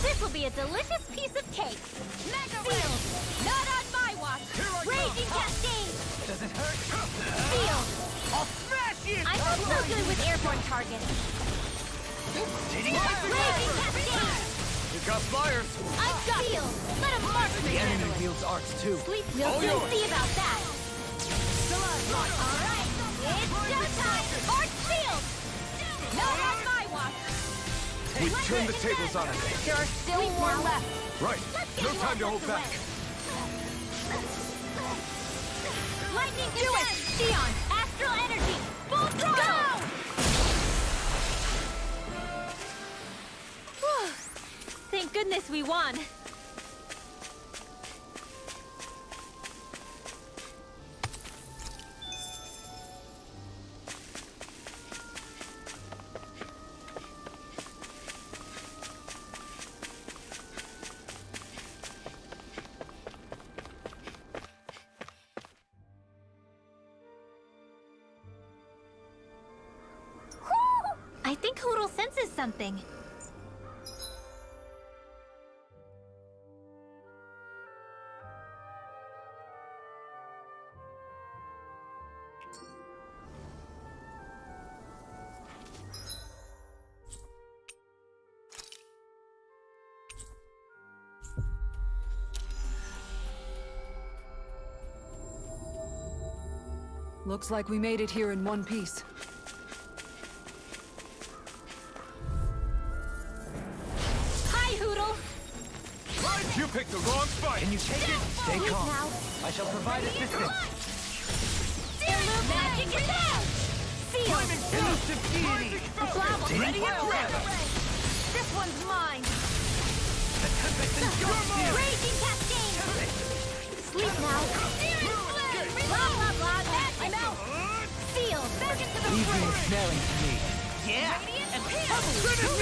This will be a delicious piece of cake. Sealed. Not on my watch. Raging Cascade. Does it hurt? Sealed. I'll smash you! I'm not so good with airborne targets. Raging Cascade. We've got flyers! I've got sealed. Let him mark me. The enemy wields arcs too. Sleep. We'll All soon yours. see about that. All right. It's showtime. Arc sealed. Not on my watch. We've turned the tables on it. There are still more left. Right. No time to hold back. Lightning do it! Xion, astral energy, full throttle! Whew. Thank goodness we won. I think Hootle senses something. Looks like we made it here in one piece. Hi, Hootle! You picked the wrong fight! Can you take it? Stay Sleep calm. now. I shall provide assistance. Illum magic is out! Sealed! Elusive deity! The flower ready and ready! This one's mine! Raging Cascade! Sleep now! Blah, blah, blah, magic! I'm out! Sealed! Back into the Leave fray! me smelling to me. Yeah! And who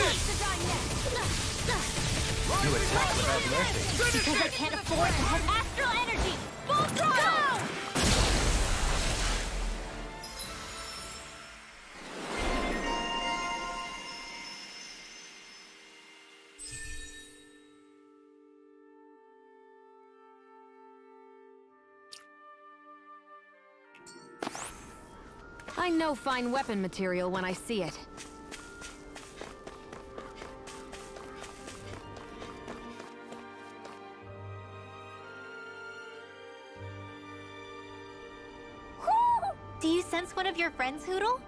wants to die next? You attack without mercy. Because I can't afford to have astral energy! Full throttle! I know fine weapon material when I see it. Do you sense one of your friends, Hootle?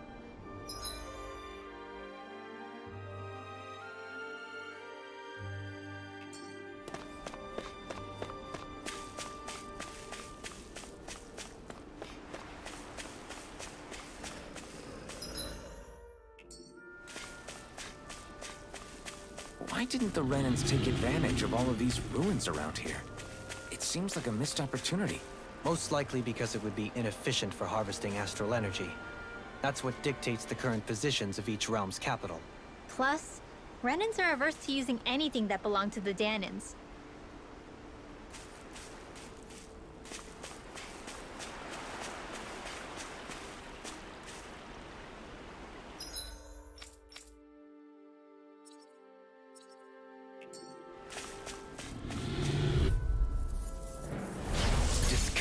Why didn't the Renans take advantage of all of these ruins around here? It seems like a missed opportunity. Most likely because it would be inefficient for harvesting astral energy. That's what dictates the current positions of each realm's capital. Plus, Renans are averse to using anything that belonged to the Danans.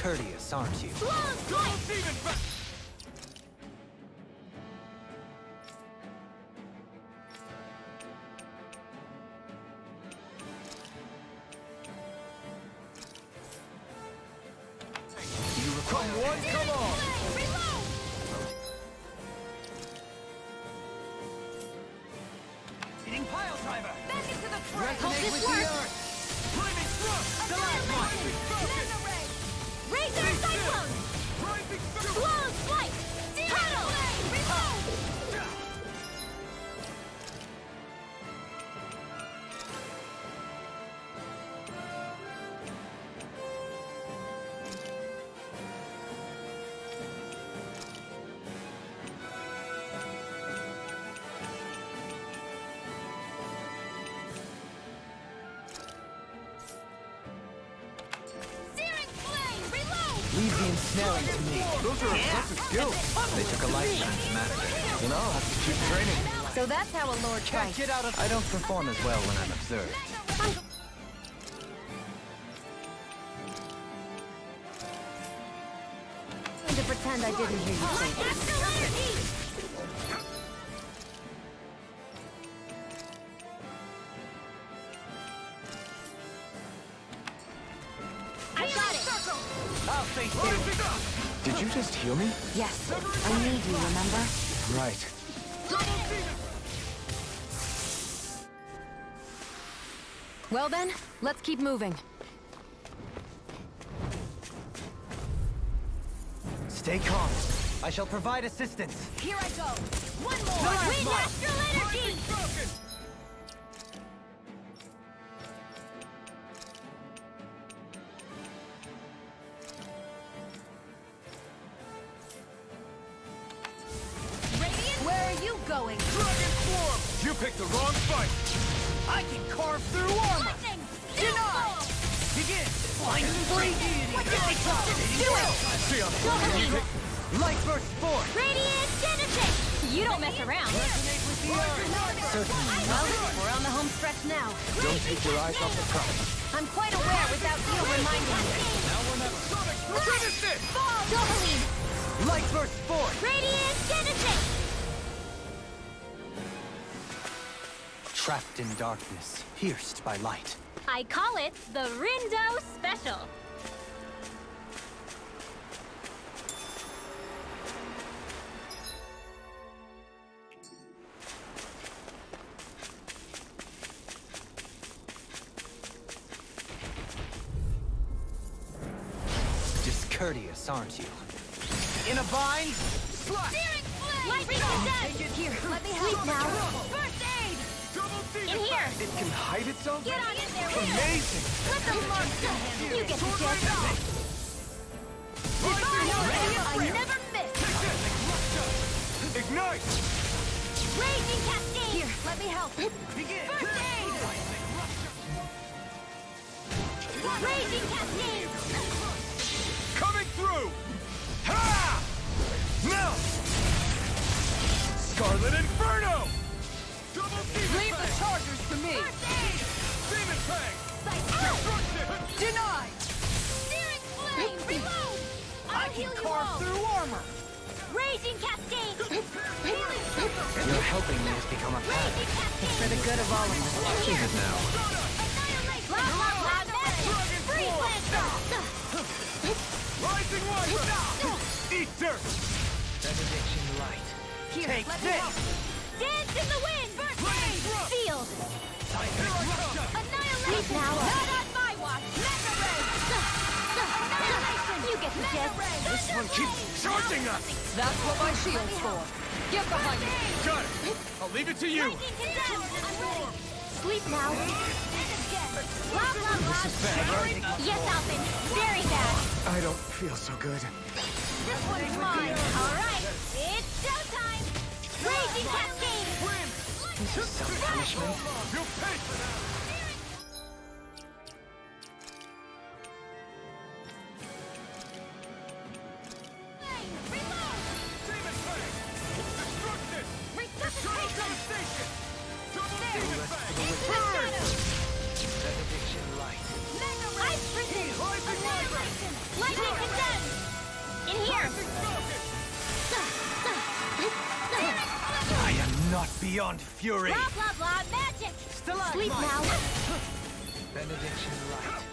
Discourteous, aren't you? Come one, come all! Hitting pile driver! Back into the fray! Resonate Hope this with the works! earth! Flaming thrust! Razor Cyclone! Slow Slice! Tunnel! Reload! Searing Flame! Reload! Leave the ensnaring to me. Those are impressive skills. They took a lifetime to master. Then I'll have to keep training. So that's how a lord Can't fights. get out of... I don't perform as well when I'm observed. I'm going to pretend I didn't hear you say that. I got it! I'll face you! Did you just heal me? Yes, I need you, remember? Right. Well then, let's keep moving. Stay calm. I shall provide assistance. Here I go! One more! Wind Astral Energy! Radiant, where are you going? Dragon form! You picked the wrong fight! I can carve through armor! Lightning! Denied! Begin! Flying free! What did I tell you? Do it! Dohalim! Light burst forth! Radiant Genesis! You don't mess around. Resonate with the earth! Certainly. Well, we're on the home stretch now. Don't take your eyes off the prize. I'm quite aware without you reminding me. Now we're not Sonic! Finish this! Dohalim! Light burst forth! Radiant Genesis! Trapped in darkness, pierced by light. I call it the Rindo Special. Discourteous, aren't you? In a bind! Searing Flame! Lightning Descent! Here, let me help. Sleep now. First aid! In here! It can hide itself? Get on in there! Amazing! Let the monster handle. You get the gist. I never miss! Ignite! Raging Cascade! Here, let me help. Begin! First aid! Raging Cascade! Coming through! Ha! Now! Scarlet Inferno! Double Demon Leave the chargers to me! First aid! Demon Fang! Destruction! Denied! Searing Flame! Reload! I can carve through armor! Raging Cascade! Healing Circle! Your helping me has become a habit. Raging Cascade! For the good of all of us. Keep it now. Annihilate! Blah, blah, blah, magic! Freeze Lancer! Rising One! Eat dirt! Benediction light. Here, Take let me this! help. Dance in the wind! First aid! Field! Annihilation! Sleep now! Not on my watch! Mega Ray! Annihilation! You get the gist! This one keeps charging us! That's what my shield's for. Get behind me! Got it! I'll leave it to you! Lightning Condemn! I'm ready! Sleep now! Blah, blah, blah! Yes, Alvin! Very bad! I don't feel so good. This one's mine! Alright! It's showtime! Raging Cascade! This is some punishment. You'll pay for that! Reload! Demon Fang! Destruction! Resuscitation! Double Demon Fang! Benediction light. Mega Ray! Ice Prison! Rising Light! Annihilation! Lightning Condemn! not beyond fury. Blah, blah, blah, magic! Sleep now! Benediction light.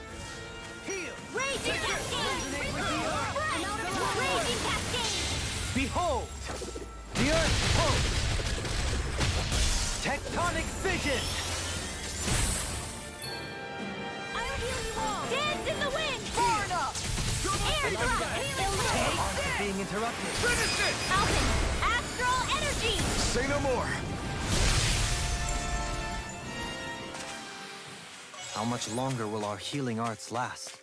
Raging Cascade! Raging Cascade! Behold! The Earth's pulse! Tectonic vision! I'll heal you all! Dance in the wind! Burn up! Air drop! Being interrupted. Alphen! Astral energy! Say no more. How much longer will our healing arts last?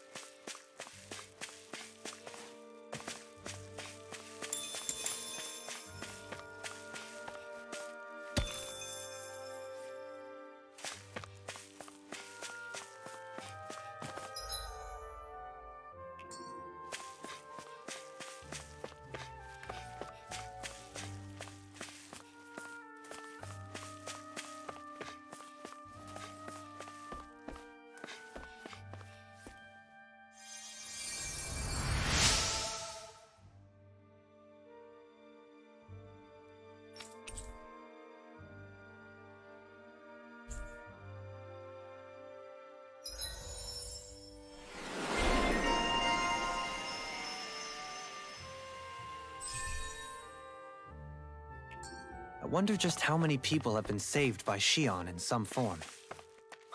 I wonder just how many people have been saved by Shion in some form.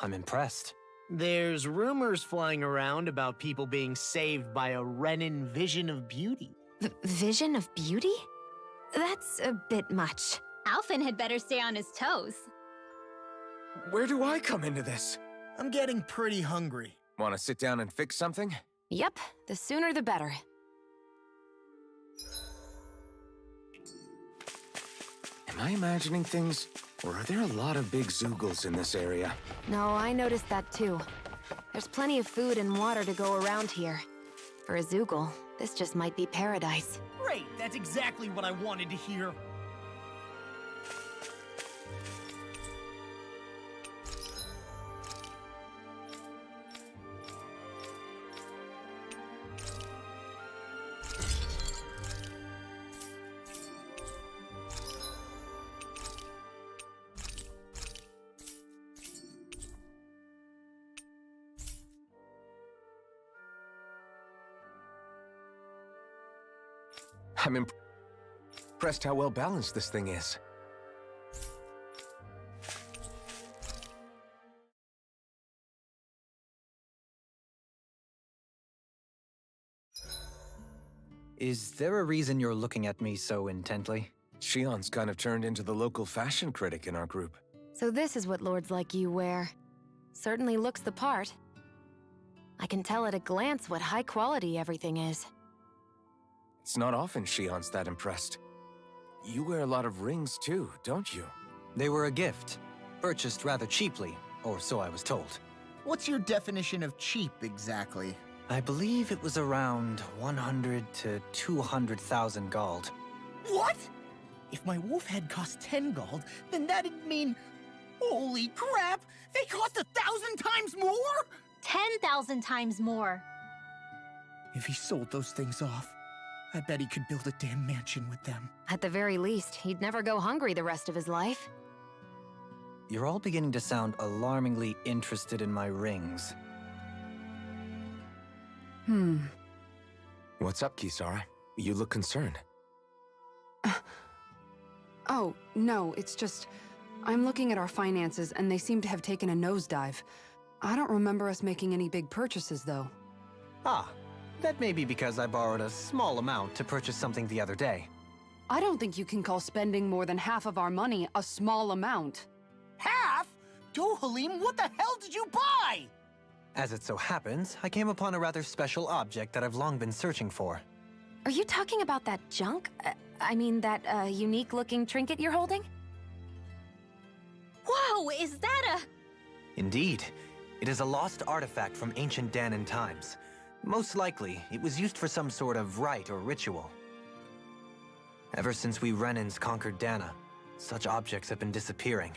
I'm impressed. There's rumors flying around about people being saved by a Renin vision of beauty. Vision of beauty? That's a bit much. Alphen had better stay on his toes. Where do I come into this? I'm getting pretty hungry. Want to sit down and fix something? Yep, the sooner the better. Am I imagining things? Or are there a lot of big Zoogles in this area? No, I noticed that too. There's plenty of food and water to go around here. For a Zoogle, this just might be paradise. Great, that's exactly what I wanted to hear. I'm impressed how well balanced this thing is. Is there a reason you're looking at me so intently? Shion's kind of turned into the local fashion critic in our group. So this is what lords like you wear. Certainly looks the part. I can tell at a glance what high quality everything is. It's not often Shion's that impressed. You wear a lot of rings too, don't you? They were a gift, purchased rather cheaply, or so I was told. What's your definition of cheap exactly? I believe it was around 100 to 200,000 gold. What? If my wolf head cost 10 gold, then that'd mean... Holy crap! They cost 1,000 times more?! 10,000 times more. If he sold those things off, I bet he could build a damn mansion with them. At the very least, he'd never go hungry the rest of his life. You're all beginning to sound alarmingly interested in my rings. What's up, Kisara? You look concerned. Oh, no, it's just... I'm looking at our finances, and they seem to have taken a nosedive. I don't remember us making any big purchases, though. Ah, that may be because I borrowed a small amount to purchase something the other day. I don't think you can call spending more than half of our money a small amount. Half? Dohalim, what the hell did you buy? As it so happens, I came upon a rather special object that I've long been searching for. Are you talking about that junk? I mean, that unique-looking trinket you're holding? Whoa, is that a... Indeed. It is a lost artifact from ancient Dahnan times. Most likely, it was used for some sort of rite or ritual. Ever since we Renins conquered Dahna, such objects have been disappearing.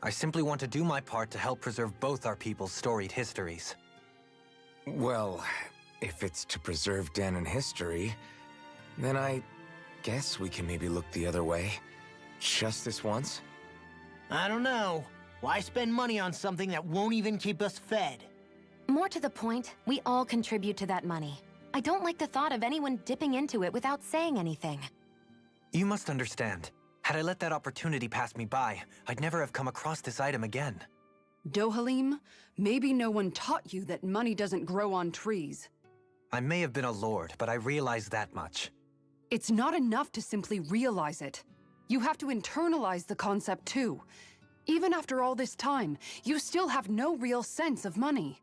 I simply want to do my part to help preserve both our people's storied histories. Well, if it's to preserve Dahnan history, then I guess we can maybe look the other way. Just this once? I don't know. Why spend money on something that won't even keep us fed? More to the point, we all contribute to that money. I don't like the thought of anyone dipping into it without saying anything. You must understand. Had I let that opportunity pass me by, I'd never have come across this item again. Dohalim, maybe no one taught you that money doesn't grow on trees. I may have been a lord, but I realize that much. It's not enough to simply realize it. You have to internalize the concept too. Even after all this time, you still have no real sense of money.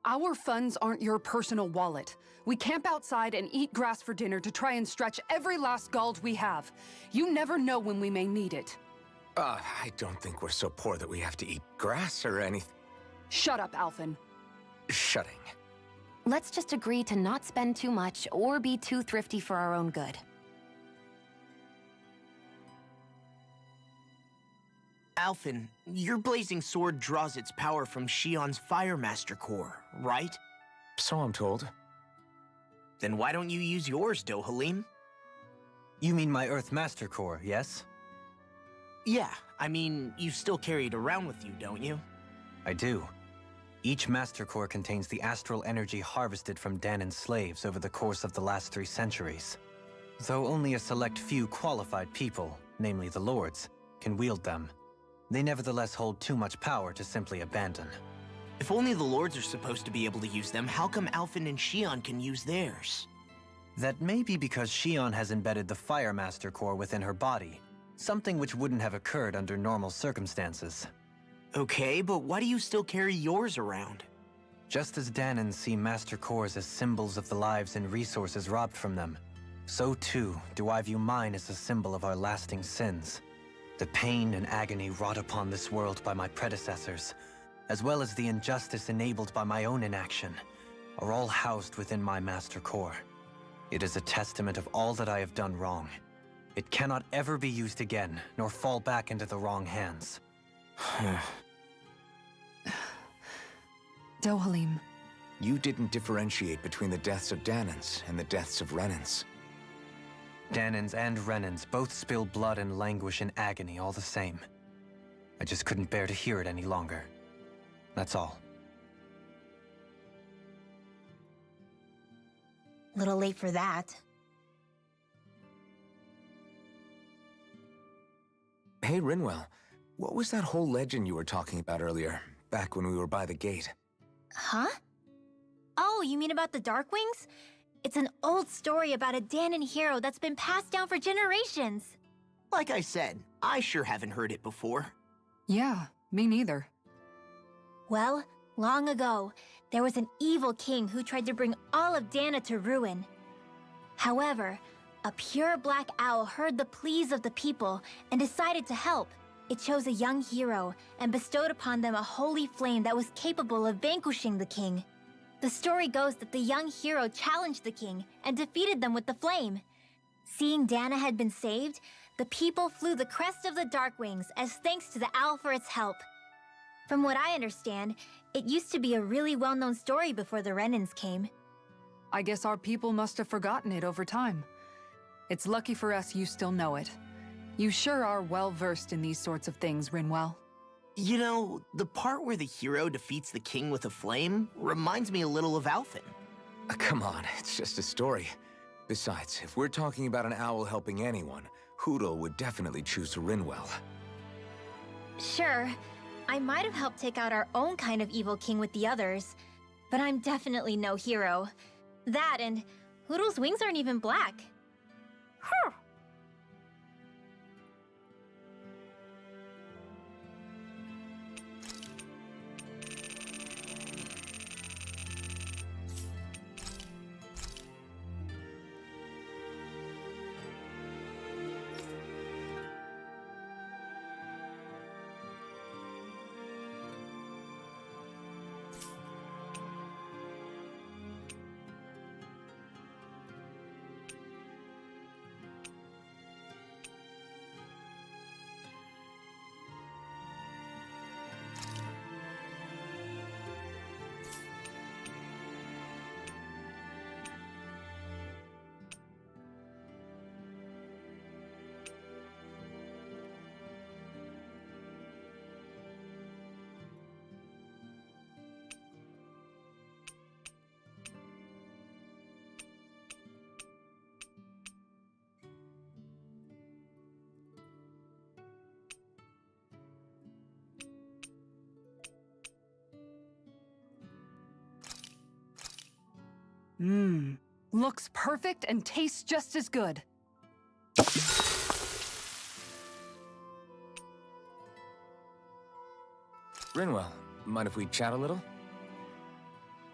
Our funds aren't your personal wallet. We camp outside and eat grass for dinner to try and stretch every last gold we have. You never know when we may need it. I don't think we're so poor that we have to eat grass or anything. Shut up, Alphen. Shutting. Let's just agree to not spend too much or be too thrifty for our own good. Alphen, your blazing sword draws its power from Shion's Fire Master Core, right? So I'm told. Then why don't you use yours, Dohalim? You mean my Earth Master Core, yes? Yeah, I mean, you still carry it around with you, don't you? I do. Each Master Core contains the astral energy harvested from Danan's slaves over the course of the last 3 centuries. Though only a select few qualified people, namely the Lords, can wield them, they nevertheless hold too much power to simply abandon. If only the Lords are supposed to be able to use them, how come Alphen and Shion can use theirs? That may be because Shion has embedded the Fire Master Core within her body, something which wouldn't have occurred under normal circumstances. Okay, but why do you still carry yours around? Just as Danans see Master Cores as symbols of the lives and resources robbed from them, so too do I view mine as a symbol of our lasting sins. The pain and agony wrought upon this world by my predecessors, as well as the injustice enabled by my own inaction, are all housed within my Master Core. It is a testament of all that I have done wrong. It cannot ever be used again, nor fall back into the wrong hands. Dohalim. You didn't differentiate between the deaths of Danans and the deaths of Renans. Danans and Renans both spill blood and languish in agony all the same. I just couldn't bear to hear it any longer. That's all. Little late for that. Hey, Rinwell. What was that whole legend you were talking about earlier, back when we were by the gate? Huh? Oh, you mean about the Darkwings? It's an old story about a Danan hero that's been passed down for generations. Like I said, I sure haven't heard it before. Yeah, me neither. Well, long ago, there was an evil king who tried to bring all of Dana to ruin. However, a pure black owl heard the pleas of the people and decided to help. It chose a young hero and bestowed upon them a holy flame that was capable of vanquishing the king. The story goes that the young hero challenged the king and defeated them with the flame. Seeing Dana had been saved, the people flew the crest of the Darkwings as thanks to the owl for its help. From what I understand, it used to be a really well-known story before the Renans came. I guess our people must have forgotten it over time. It's lucky for us you still know it. You sure are well-versed in these sorts of things, Rinwell. You know, the part where the hero defeats the king with a flame reminds me a little of Alphen. Come on, it's just a story. Besides, if we're talking about an owl helping anyone, Hootle would definitely choose Rinwell. Sure, I might have helped take out our own kind of evil king with the others, but I'm definitely no hero. That and Hootle's wings aren't even black. Huh. Mmm. Looks perfect and tastes just as good. Rinwell, mind if we chat a little?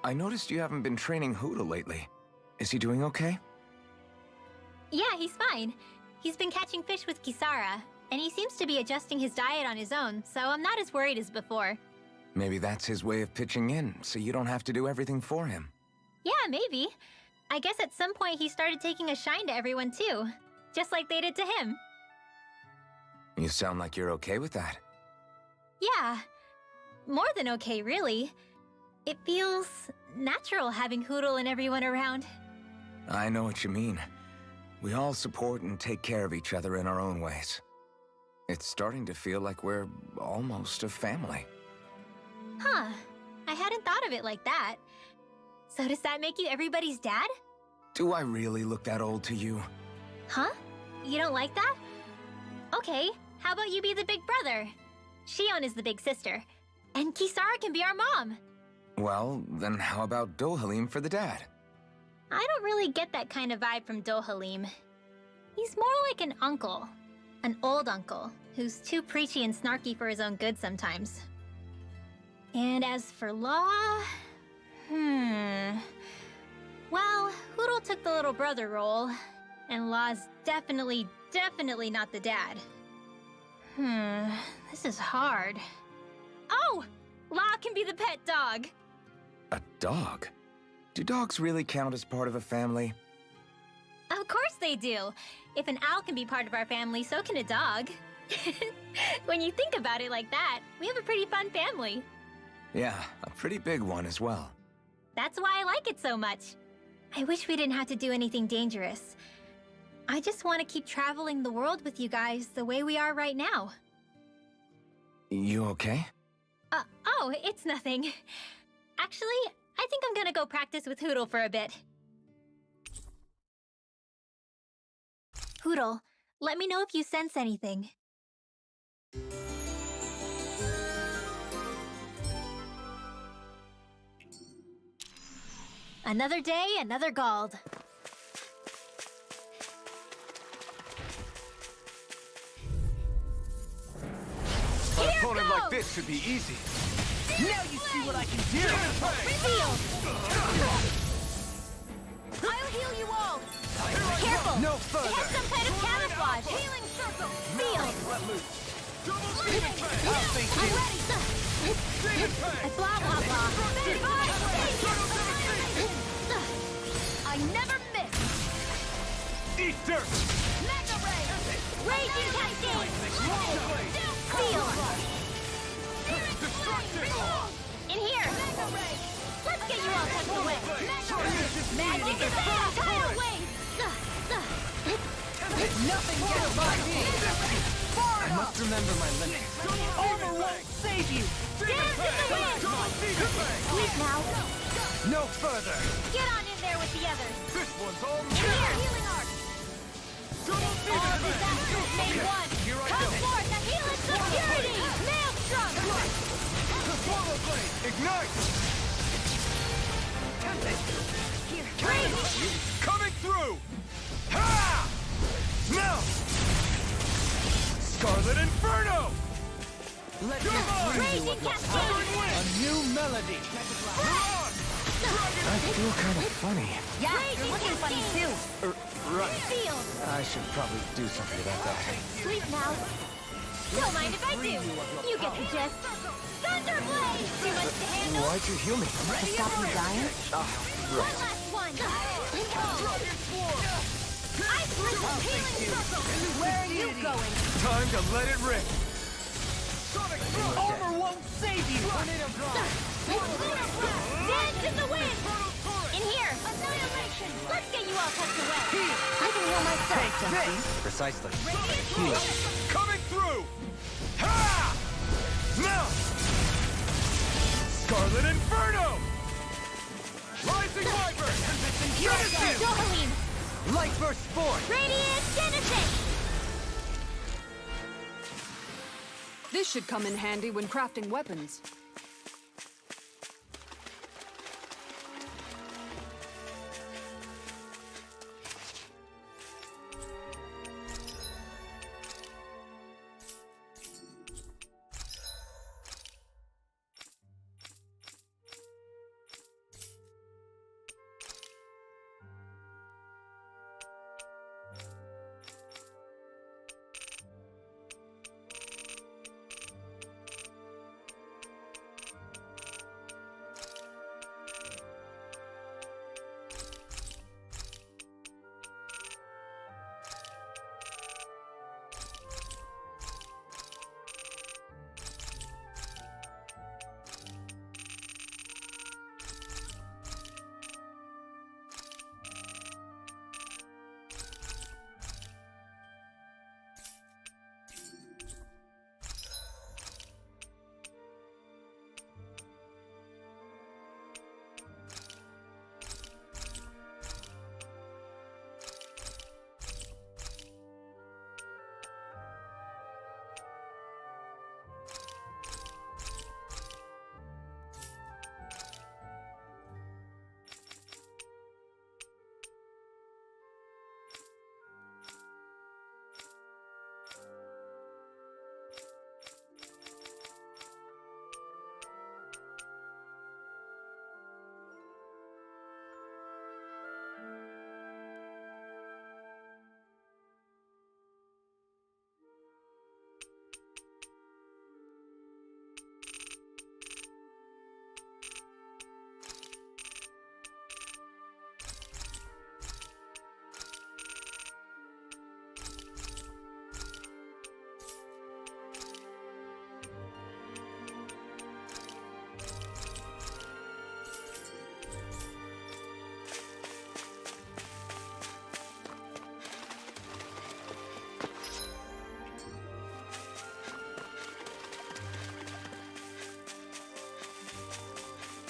I noticed you haven't been training Hootle lately. Is he doing okay? Yeah, he's fine. He's been catching fish with Kisara, and he seems to be adjusting his diet on his own, so I'm not as worried as before. Maybe that's his way of pitching in, so you don't have to do everything for him. Yeah, maybe. I guess at some point he started taking a shine to everyone too, just like they did to him. You sound like you're okay with that. Yeah. More than okay, really. It feels natural having Hootle and everyone around. I know what you mean. We all support and take care of each other in our own ways. It's starting to feel like we're almost a family. Huh. I hadn't thought of it like that. So does that make you everybody's dad? Do I really look that old to you? Huh? You don't like that? Okay, how about you be the big brother? Shion is the big sister. And Kisara can be our mom. Well, then how about Dohalim for the dad? I don't really get that kind of vibe from Dohalim. He's more like an uncle. An old uncle, who's too preachy and snarky for his own good sometimes. And as for Law... Well, Hootle took the little brother role, and Law's definitely not the dad. This is hard. Oh! Law can be the pet dog! A dog? Do dogs really count as part of a family? Of course they do! If an owl can be part of our family, so can a dog. When you think about it like that, we have a pretty fun family. Yeah, a pretty big one as well. That's why I like it so much. I wish we didn't have to do anything dangerous. I just want to keep traveling the world with you guys the way we are right now. You okay? Oh, it's nothing. Actually, I think I'm gonna go practice with Hootle for a bit. Hootle, let me know if you sense anything. Another day, another Gald. An opponent like this should be easy. Now you see what I can do! Reveal! I'll heal you all! Careful! No It further! has some kind of camouflage! Healing circle! Seal! I'll think I'm you! ready! Blah, blah, blah! I never miss! Eat dirt! Mega Ray! Raging Cascade! Seal! In here! Let's get you all tucked away! Magic is back! Tidal wave! Nothing gets by me! I must remember my limits. Armor won't save you! Dance in the wind! Sleep now! No further! Get on in there with the others! This one's all In here! Healing arc! All disasters made one! Come forth and heal its security! Maelstrom! Swallow blade! Ignite! Rage! Coming through! Ha! Now! Scarlet Inferno! Let's get Raging Cascade! a new melody! I feel kind of funny. Yeah, you're looking funny too! Right. Seal! I should probably do something about that. Sleep now! Don't mind if I do! You get the gist! Thunderblade! Too much to handle? Why'd you heal me? To stop you dying? One last one! Ice Blizzard Healing Circle! Where are you going? Time to let it rip! Armor won't save you! Dance in the wind! In here! Annihilation! Let's get you all tucked away! I can heal myself, Jesse. Precisely. Radiant Coming through! Ha! Now! Scarlet Inferno! Rising Wyvern! Genesis! Dohalim! Light Burst Force! Radiant Genesis! This should come in handy when crafting weapons.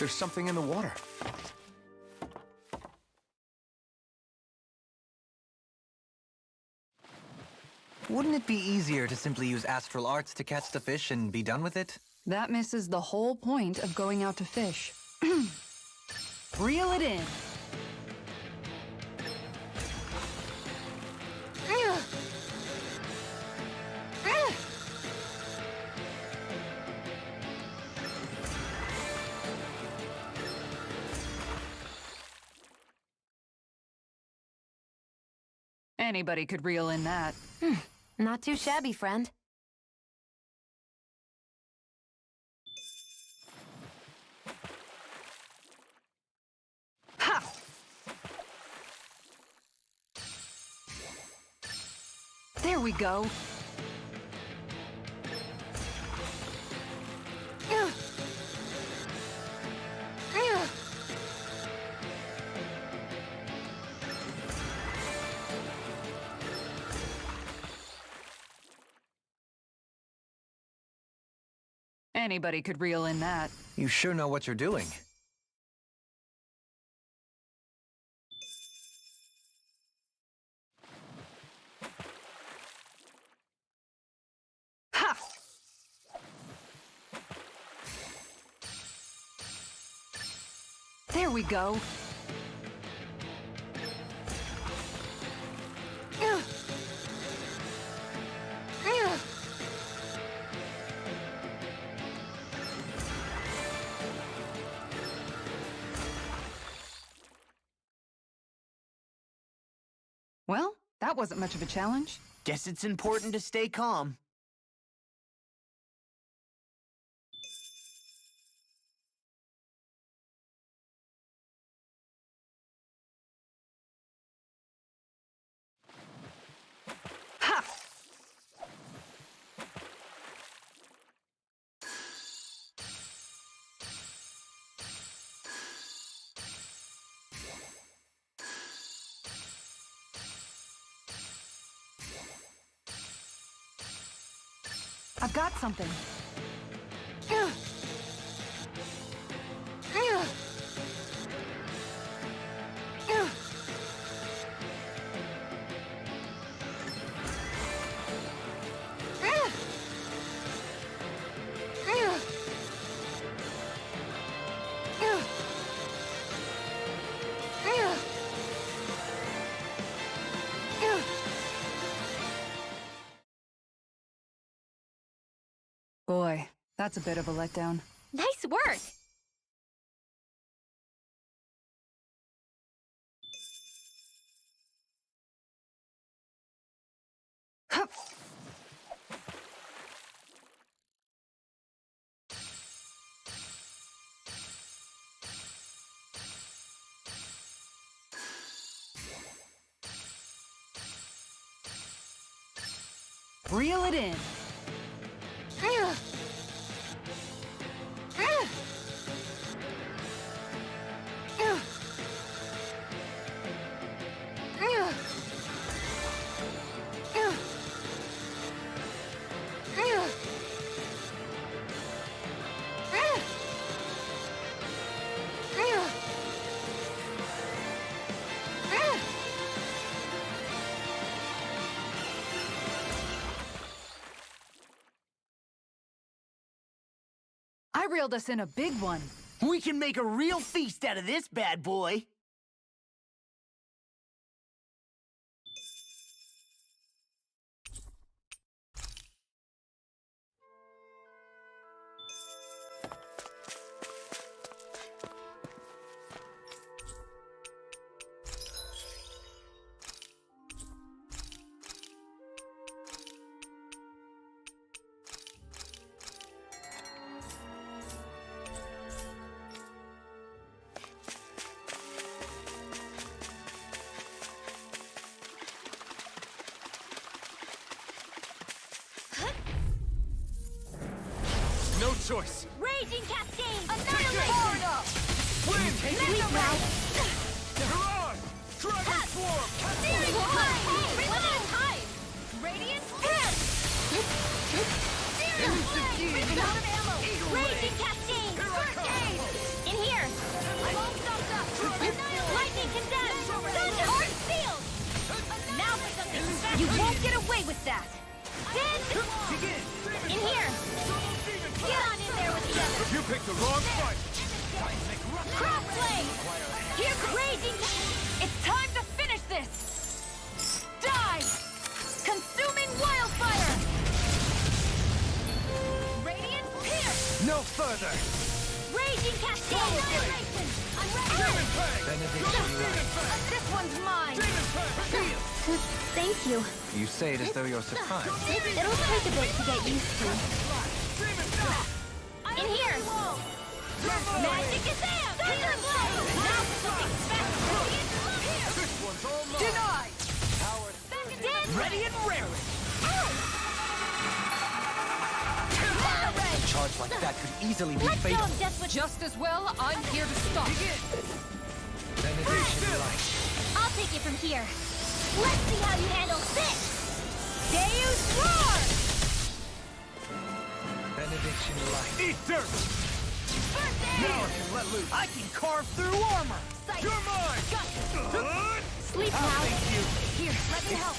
there's something in the water. Wouldn't it be easier to simply use astral arts to catch the fish and be done with it? That misses the whole point of going out to fish. Reel it in. Anybody could reel in that. Not too shabby, friend. Ha! There we go. Anybody could reel in that. You sure know what you're doing. Ha! There we go. Well, that wasn't much of a challenge. Guess it's important to stay calm. Ha! I've got something. Boy, that's a bit of a letdown. Nice work! Hup. Reel it in. I reeled us in a big one. We can make a real feast out of this bad boy. No choice. Raging Cascade! Annihilate! Win! Leap now! Haran! Dragon Form! Searing Time! Hey! One at a time! Radiant Hit! Searing Flame! Rip out of ammo! Raging Cascade! First aid! In here! You won't get away with that! Din! In here! Get on in there with the others! You picked the wrong fight! Crossblade! Here's Raging! It's time to finish this! Die! Consuming Wildfire! Radiant Pierce! No further! Raging Cascade! Annihilation! This one's mine! Thank you. You say it as though you're surprised. It'll take a bit to get used to. In here! Magic is out! Thunderblade! Now something special! Denied! Dead! Ready and raring! A charge like that could easily be Let's go, fatal. Death with... Just as well, I'm here to stop. Benediction light. I'll take it from here. Let's see how you handle this! Deus Roar! Benediction light. Eat dirt! First aid! Now I can let loose. I can carve through armor! Sight. You're mine! Sleep now. Here, let me help.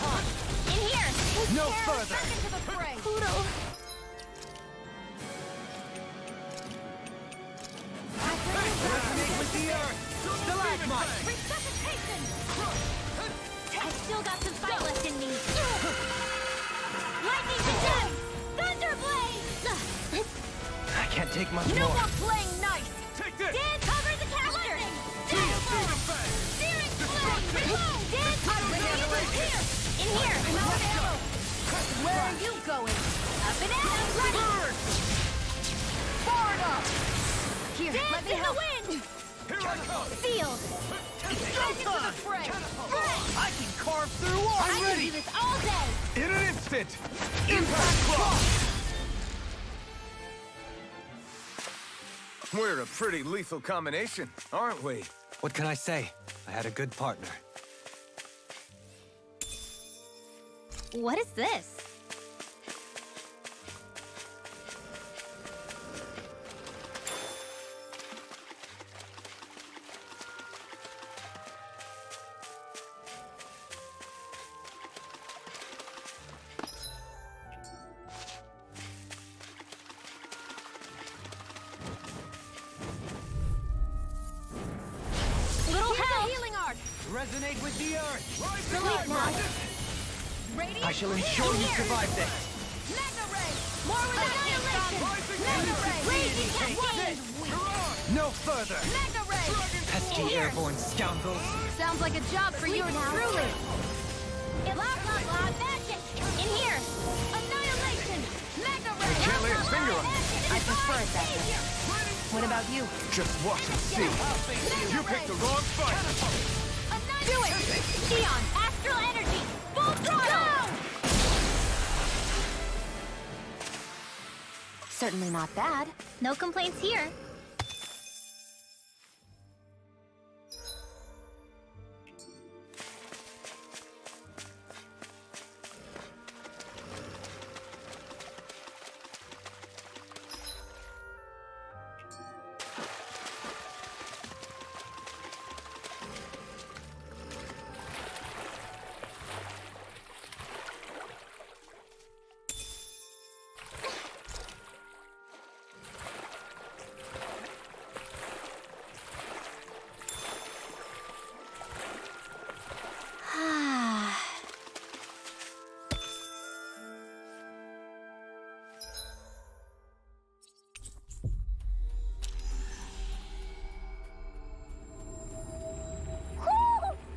In here! No Carol, further. back into the fray. Poodle. Resonate with the earth! Stalagmite! Resuscitation! I've still got some fight left in me. Lightning to death! Thunderblade! I can't take much No more. more playing nice! Take this! Dan, cover the caster! Searing flame! Dan, cover the here! In here! Where are you going? Up and out! Ready! Forward up! Here, let me help! Wind. Here I come! Sealed! Back into the fray! I can carve through armor! I can do this all day! In an instant! Impact Claw! We're a pretty lethal combination, aren't we? What can I say? I had a good partner. What is this? Little help! Healing art! Resonate with the earth! Relief now! I shall ensure you survive this. Mega Ray! More with annihilation! Mega Ray! Raging Cascade! No further! Mega Ray! Pesky airborne scoundrels. Sounds like a job for you truly! Blah, blah, blah, magic! In here! Annihilation! Mega Ray! Can't lay a finger on it. I prefer it that way. What about you? Just watch and see. You picked the wrong fight! Do it! Neon! Astral Energy! Full throttle! Certainly not bad. No complaints here.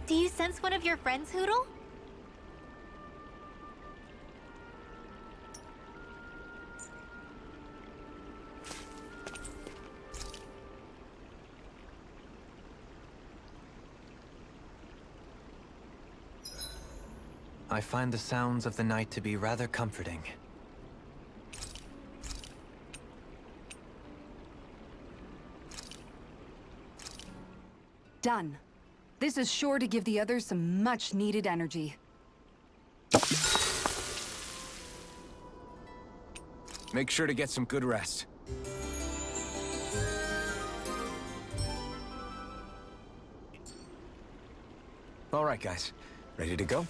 Do you sense one of your friends, Hootle? I find the sounds of the night to be rather comforting. Done. This is sure to give the others some much-needed energy. Make sure to get some good rest. All right, guys. Ready to go?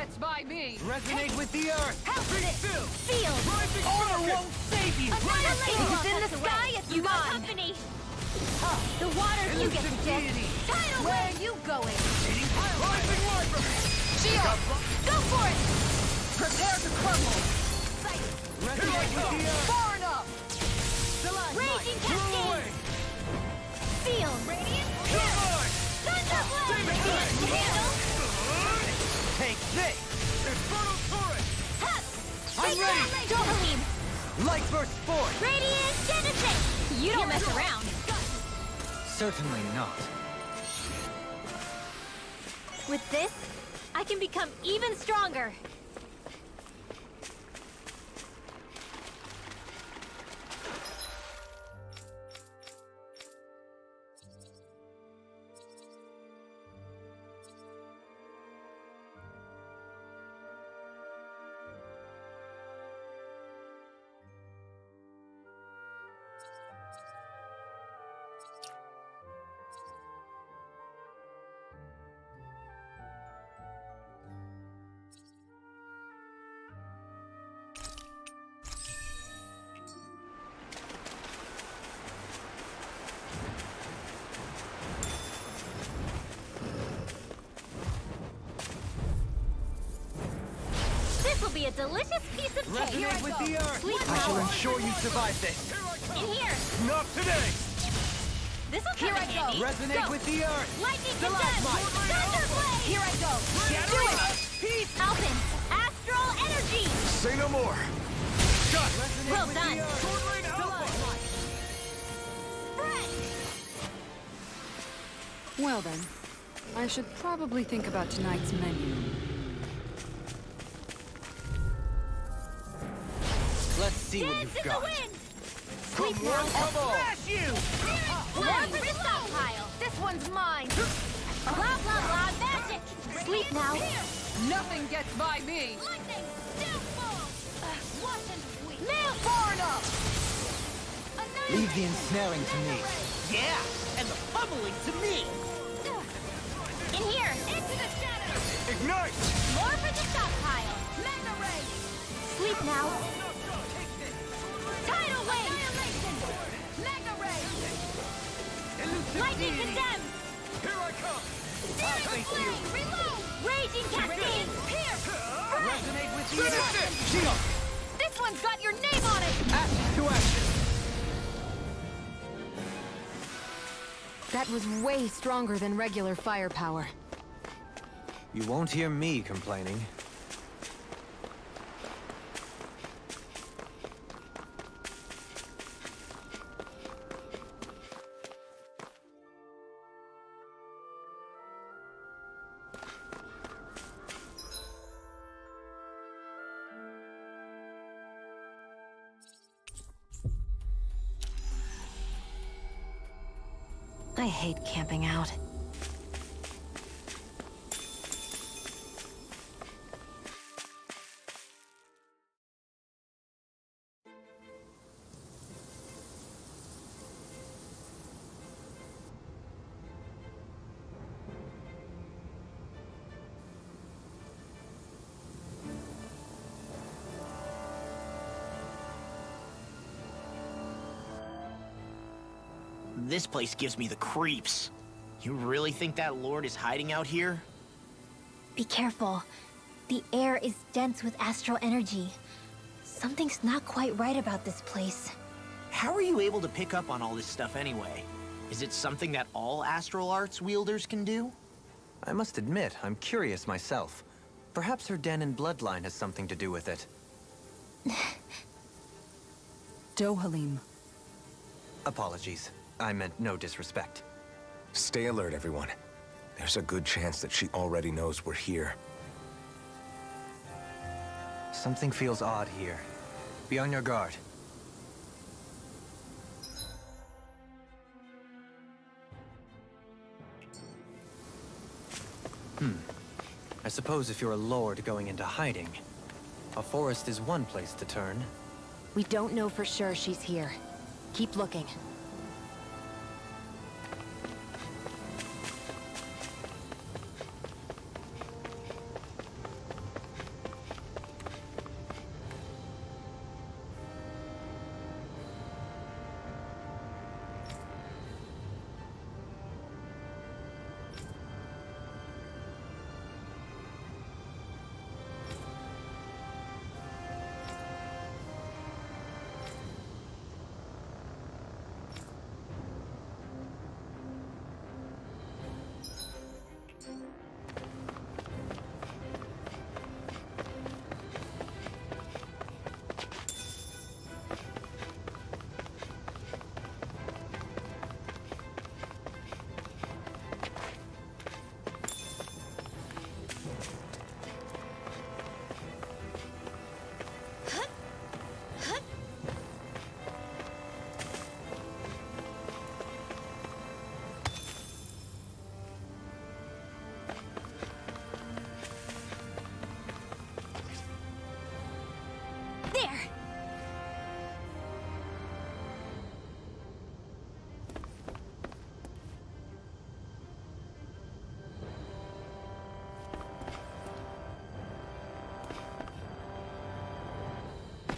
gets by me! Resonate with the earth! Help it! Field! Order won't save you! Annihilation! It's in the sky, it's you got company! The waters you get to dip! Tidal where are you going? Rising light from Shield! Go for it! Prepare to crumble! Resonate with the earth! Far enough! Raging Cascade! Field! Radiant! Thunderblade! Radiant handle! Take this! Infernal turret! Hup! I'm ready! Dohalim! Light burst forth! Radiant Genesis! You don't mess around! Certainly not. With this, I can become even stronger! This'll be a delicious piece of cake! Here I Resonate with go. the earth! Sleep I shall well. ensure you survive this! In here! Not today! This'll come in handy! Resonate Go. with the earth! Lightning Stalagmite. condemned! Thunderblade! Here I go! Do it! Peace! Alpin! Astral energy! Say no more. Resonate Well with done. the earth! Swordblade Alpha! Spread! Well then, I should probably think about tonight's menu. Let's see what Dance you've in the got. wind! Sleep now! Come on! Smash you! One for the stockpile! This one's mine! Blah, blah, blah, magic! Sleep now! Nothing gets by me! Lightning! Downfall! Watch and sweep! Nail far enough! Leave the ensnaring to me. Yeah! And the pummeling to me! In here! Into the shadows! Ignite! More for the stockpile! Mega ray! Sleep now! Tidal wave! Mega ray! Lightning condemned! Here I come! Searing flame! Reload! Raging cascade! Here! Resonate with the earth! Shield! This one's got your name on it! Act to action! That was way stronger than regular firepower. You won't hear me complaining. I hate camping out. This place gives me the creeps. You really think that lord is hiding out here? Be careful. The air is dense with astral energy. Something's not quite right about this place. How are you able to pick up on all this stuff anyway? Is it something that all astral arts wielders can do? I must admit, I'm curious myself. Perhaps her Danon bloodline has something to do with it. Dohalim. Apologies. I meant no disrespect. Stay alert, everyone. There's a good chance that she already knows we're here. Something feels odd here. Be on your guard. I suppose if you're a lord going into hiding, a forest is one place to turn. We don't know for sure she's here. Keep looking.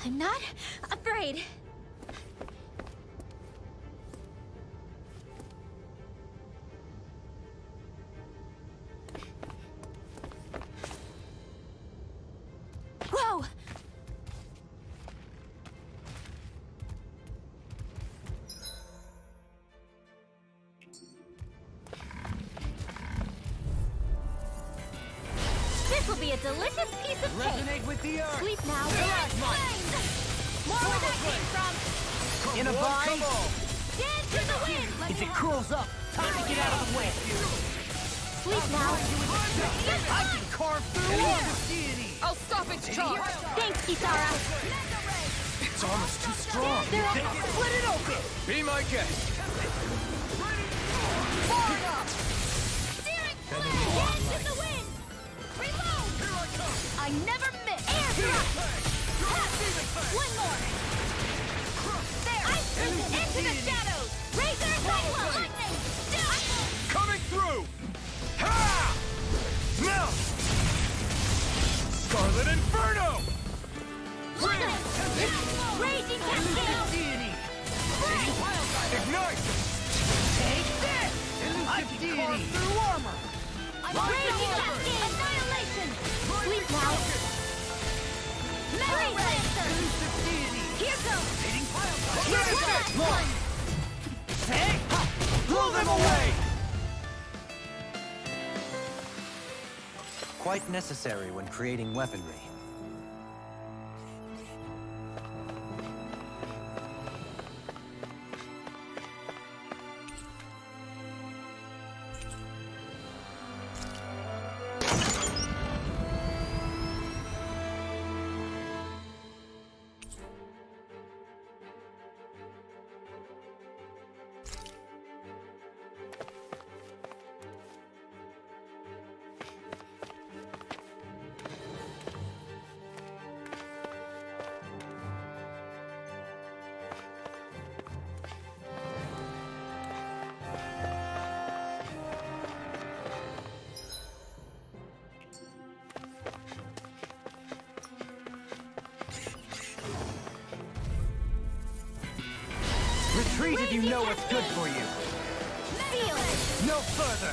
I'm not afraid. Whoa! This will be a delicious piece of cake. Resonate with the earth! Sleep now. More where that came from. In a bind! Dance in the wind. If it curls up, time to get out of the way! Sleep now. I can carve through deity! I'll stop its charge! Thanks, Kisara. It's almost too strong. Split it open! Be my guest. Steering flare. Dance in the wind. Reload. I never miss. Air thrust. One more. There. Ice prison into the shadows. Razor cyclone. Lightning. Coming through! Ha! Now! Scarlet Inferno! Raging cascade. Ignite! Take this! I can carve through armor! Raging cascade. Annihilation. Sleep now. Melee lancer. Here goes. Hey! Blow them away! Quite necessary when creating weaponry. Retreat if you know what's good for you. Seal. No further!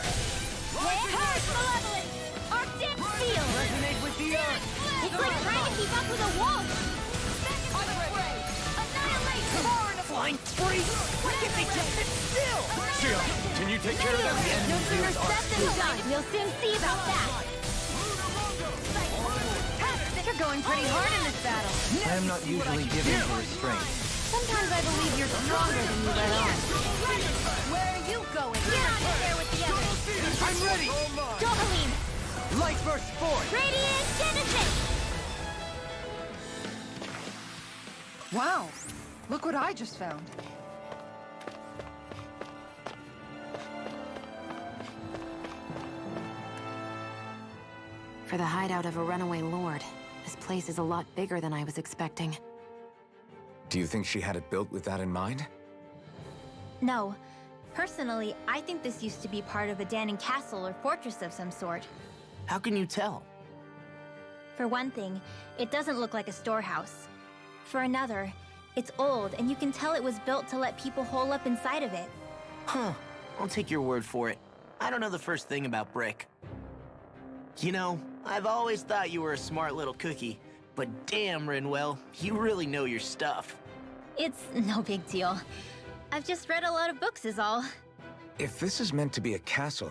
Purge malevolence. Arctic seal. Resonate with the earth! It's like trying to keep up with a wolf. Annihilation. Flying spree! Why can't they just sit still? Shion, can you take care of them? No sooner said than done. We'll soon see about that. You're going pretty hard in this battle. I am not usually given to restraint. Sometimes I believe you're stronger than you let on. Where are you going? Get out of there with the others. I'm ready! Dohalim. Light burst forth! Radiant Genesis. Wow! Look what I just found. For the hideout of a runaway lord, this place is a lot bigger than I was expecting. Do you think she had it built with that in mind? No. Personally, I think this used to be part of a Danon castle or fortress of some sort. How can you tell? For one thing, it doesn't look like a storehouse. For another, it's old, and you can tell it was built to let people hole up inside of it. Huh. I'll take your word for it. I don't know the first thing about brick. You know, I've always thought you were a smart little cookie, but damn, Rinwell, you really know your stuff. It's no big deal. I've just read a lot of books is all. If this is meant to be a castle,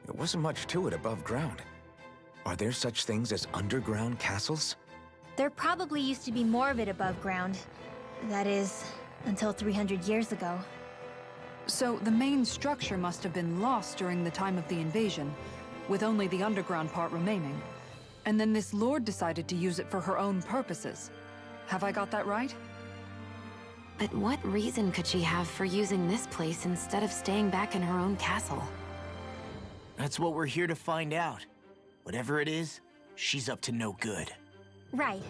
there wasn't much to it above ground. Are there such things as underground castles? There probably used to be more of it above ground. That is, until 300 years ago. So the main structure must have been lost during the time of the invasion, with only the underground part remaining. And then this lord decided to use it for her own purposes. Have I got that right? But what reason could she have for using this place instead of staying back in her own castle? That's what we're here to find out. Whatever it is, she's up to no good. Right.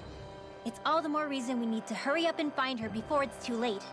It's all the more reason we need to hurry up and find her before it's too late.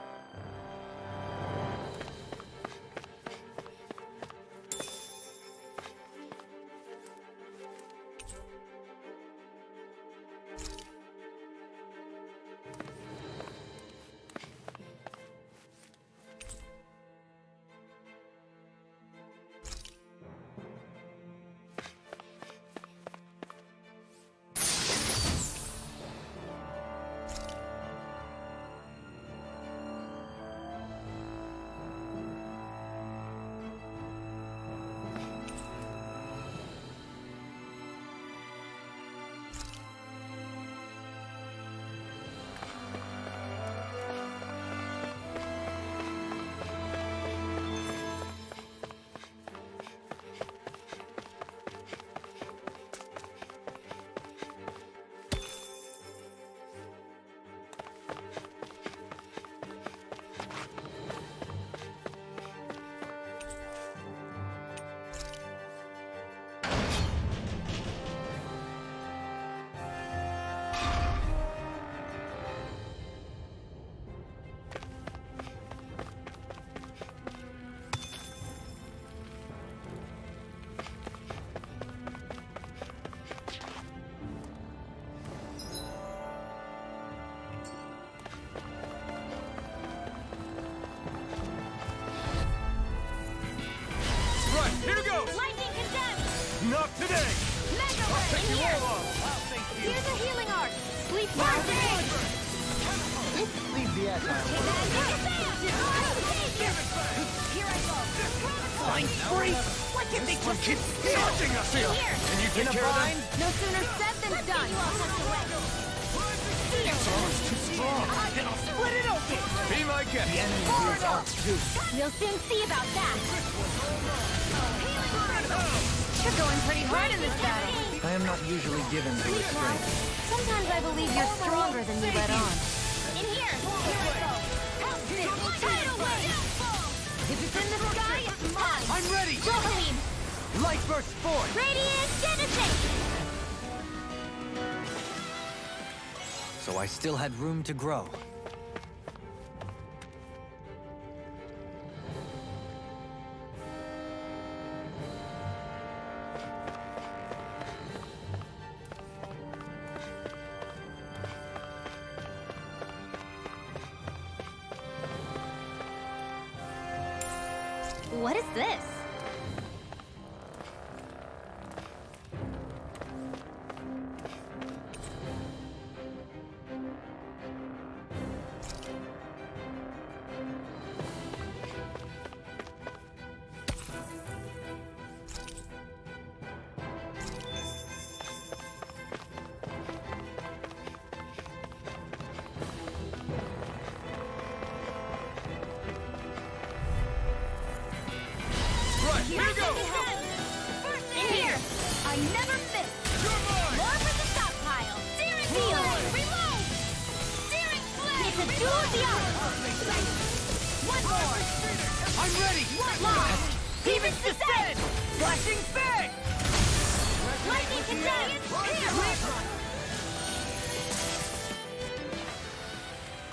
off today! Mega Ray! In here! Here's a healing arc! Sleep now! Leave the agile. Here I go! Flying freak! Why can't they just keep charging us here? Can you take care of them? No sooner said than done. It's almost too strong. Then I'll split it open! Be my guest. The enemy needs arcs too. We'll soon see about that! You're going pretty hard in this battle. I am not usually given to Sleep now. restraint. Sometimes I believe you're stronger than you let on. In here! Here I go! Help this! Tidal wave! If it's in the sky, it's mine! I'm ready! Dohalim! Light burst forth! Radiant Genesis! So I still had room to grow. What is this? Here we go! In here! I never miss! More for the stockpile! Searing Deal! Reload! Searing Flame! It's a duel of the arts! One more! I'm ready! Lost! Demons descend! Flashing fang! Lightning condemned!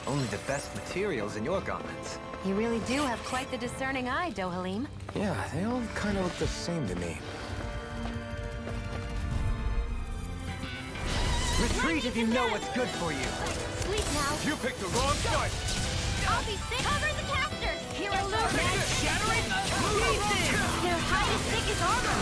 Only the best materials in your garments. You really do have quite the discerning eye, Dohalim. Yeah, they all kind of look the same to me. Retreat if you know what's good for you! Sleep now! You picked the wrong fight! I'll be sick! Cover the casters! Here I look! Shattering pieces! Their hide is thick as armor!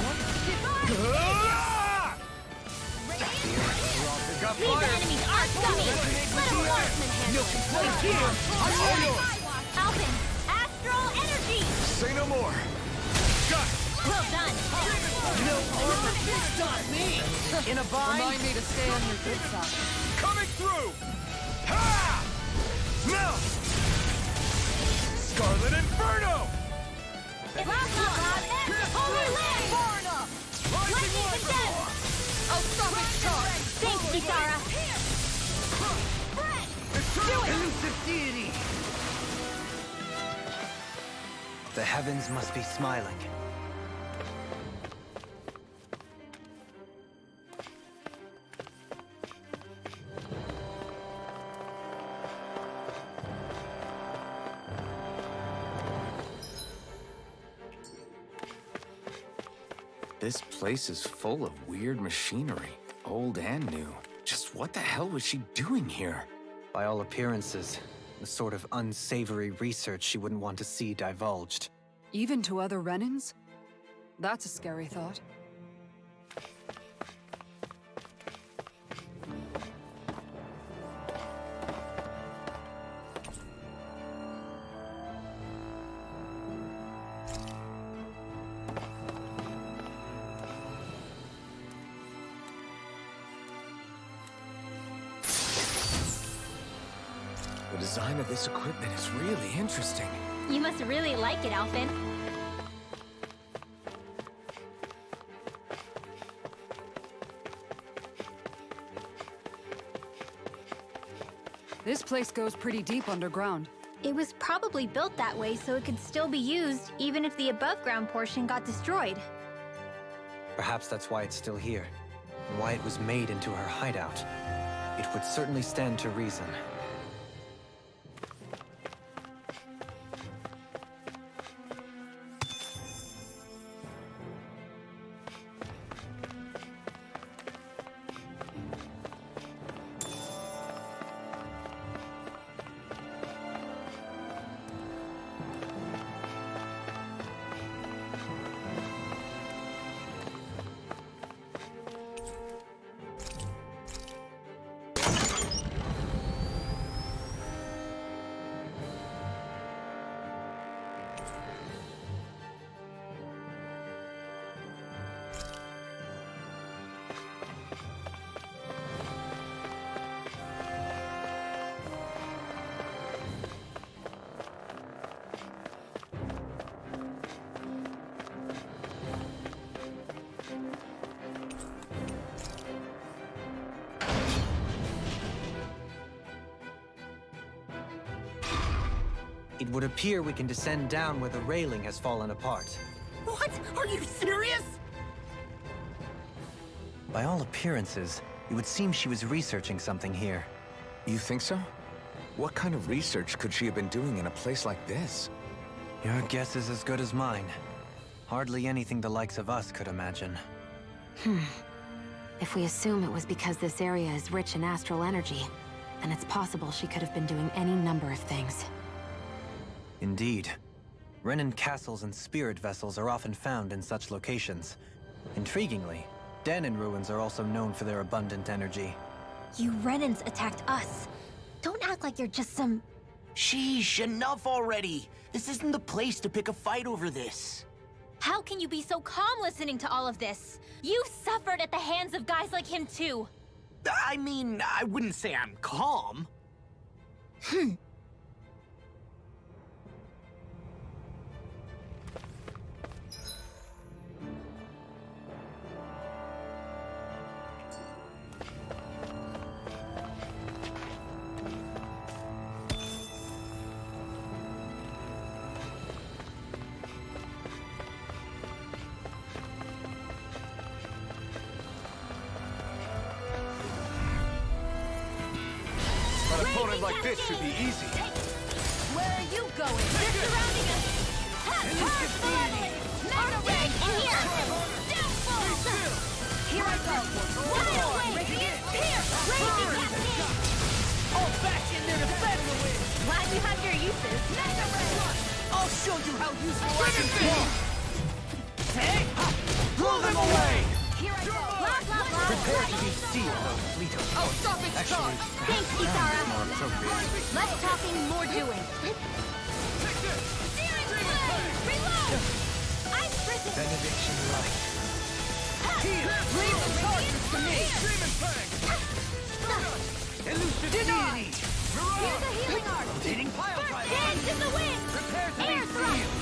Got These fire! enemies aren't dummies! Let a marksman handle it! Complaints here! I'm all yours! Alpin! Astral energy! Say no more! Got it! Well done! No armor can stop me! In a bind? Remind me to stay on your good side. Coming through! Ha! Now! Scarlet Inferno! Holy Land! Lightning condemned! I'll stop its charge! Thanks, Kisara! Elusive deity! The heavens must be smiling. This place is full of weird machinery, old and new. Just what the hell was she doing here? By all appearances, the sort of unsavory research she wouldn't want to see divulged. Even to other Renans? That's a scary thought. The design of this equipment is really interesting. You must really like it, Alpin. This place goes pretty deep underground. It was probably built that way so it could still be used even if the above-ground portion got destroyed. Perhaps that's why it's still here, and why it was made into her hideout. It would certainly stand to reason. It would appear we can descend down where the railing has fallen apart. What? Are you serious? By all appearances, it would seem she was researching something here. You think so? What kind of research could she have been doing in a place like this? Your guess is as good as mine. Hardly anything the likes of us could imagine. If we assume it was because this area is rich in astral energy, then it's possible she could have been doing any number of things. Indeed. Renan castles and spirit vessels are often found in such locations. Intriguingly, Dahnan ruins are also known for their abundant energy. You Renans attacked us. Don't act like you're just some... Sheesh, enough already. This isn't the place to pick a fight over this. How can you be so calm listening to all of this? You suffered at the hands of guys like him too. I mean, I wouldn't say I'm calm. An opponent like this should be easy. Where are you going? They're surrounding us! Okay, in here! Downfall! Here I go! Wild away! Here! Raging Cascade! All back in their defense! Glad you have your uses. Mega Ray! I'll show you how useful I can be! Hey! Blow them away! Here I go! Blah, blah, blah! Prepare to be sealed, Leto. I'll stop its charge! Thanks, Kisara! More appropriate. Less talking, more doing. Reload! Ice prison! Benediction light. Leave the charges to me! Deny! Here's a healing art! Rotating pile driver! Hands in the wind! Prepare to Air be thrust! sealed!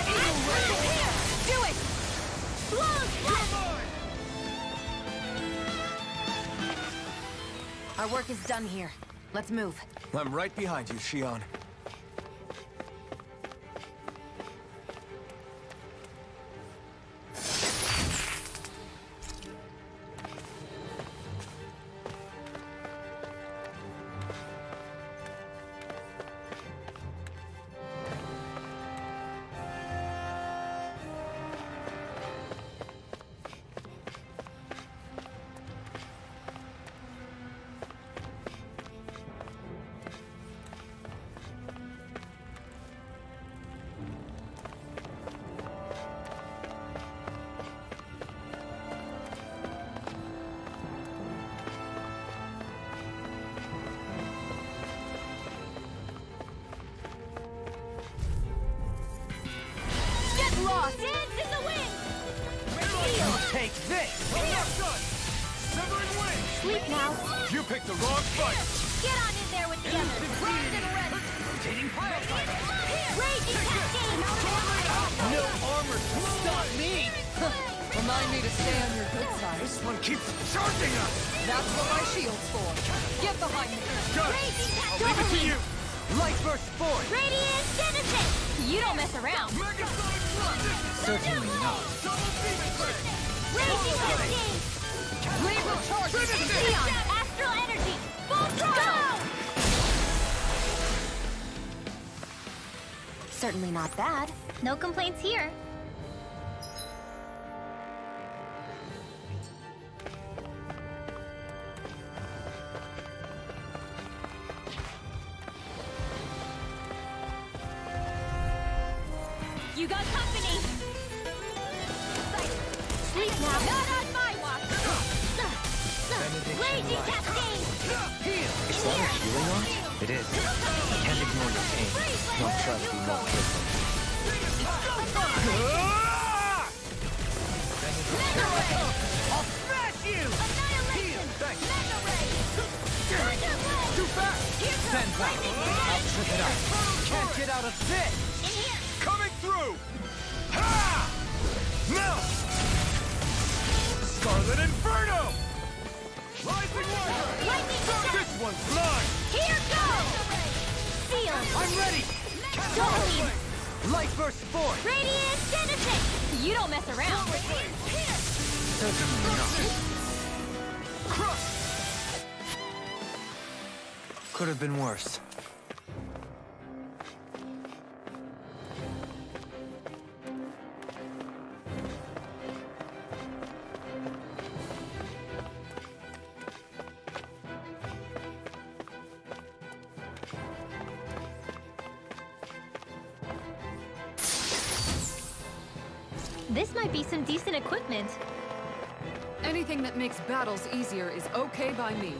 Ice prison here! Do it! Blows left! Our work is done here. Let's move. I'm right behind you, Shion. Lost! Hands in the wind! Take this! Severing wing! Sleep now! You picked the wrong fight. Get on in there with the others! Primed and ready! Rotating pile driver! Raging Cascade! No armor can stop me! Remind me to stay on your good side. This one keeps charging us. That's what my shield's for. Get behind me. Got it. Raging I'll leave it to you. Light burst forth! Radiant Genesis! You don't mess around! Certainly not. Raging Cascade! Leave the charges to me. Leon! Astral Energy! Full throttle! Certainly not bad. No complaints here. You got company! Sleep now! Not on my watch! Raging Cascade! Is that a healing art? It is. Can't ignore your pain. Don't try to be more careful. I'll smash you! Annihilation! Mega Ray! Too fast! Stand back. I'll trip it up. Can't get out of this! In here! Coming through. Ha! No! Scarlet Inferno! Rising Warrior! Lightning This one's mine! Here goes! Seal! I'm ready! Dohalim! Light burst forth! Radiant Genesis! You don't mess around! Certainly not. Could have been worse. This might be some decent equipment. Anything that makes battles easier is okay by me.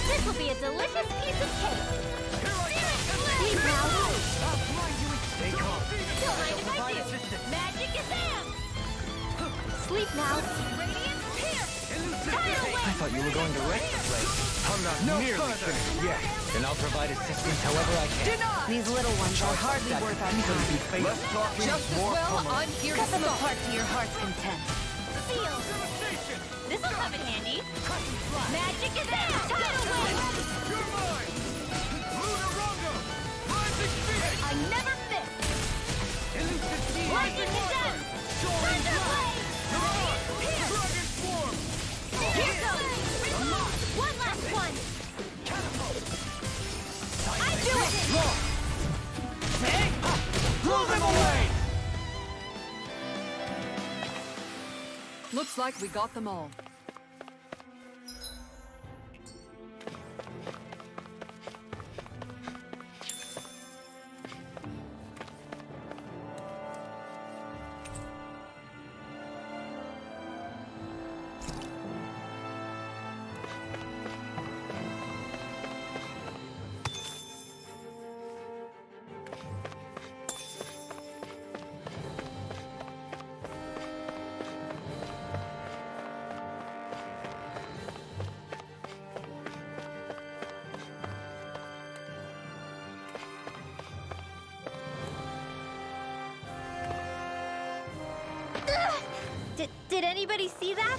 This will be a delicious piece of cake! Sleep now! Stay calm. Don't mind if I do! Magic is am! Sleep now! Tidal I wave! thought you were going to wreck the place. I'm not nearly finished yet. Then I'll provide assistance however I can. These little ones are hardly worth our time. Let's talk Just as well, I'm here to Cut them smoke. apart to your heart's content. Seal! This'll come in handy! Magic is am! Tidal wave! You're mine! Lunarongo! Rising Phoenix! I never miss! Lightning condemned! Thunder blade! Dragon Swarm! Here goes! One last one! I do it! Blow them away! Looks like we got them all. Did anybody see that?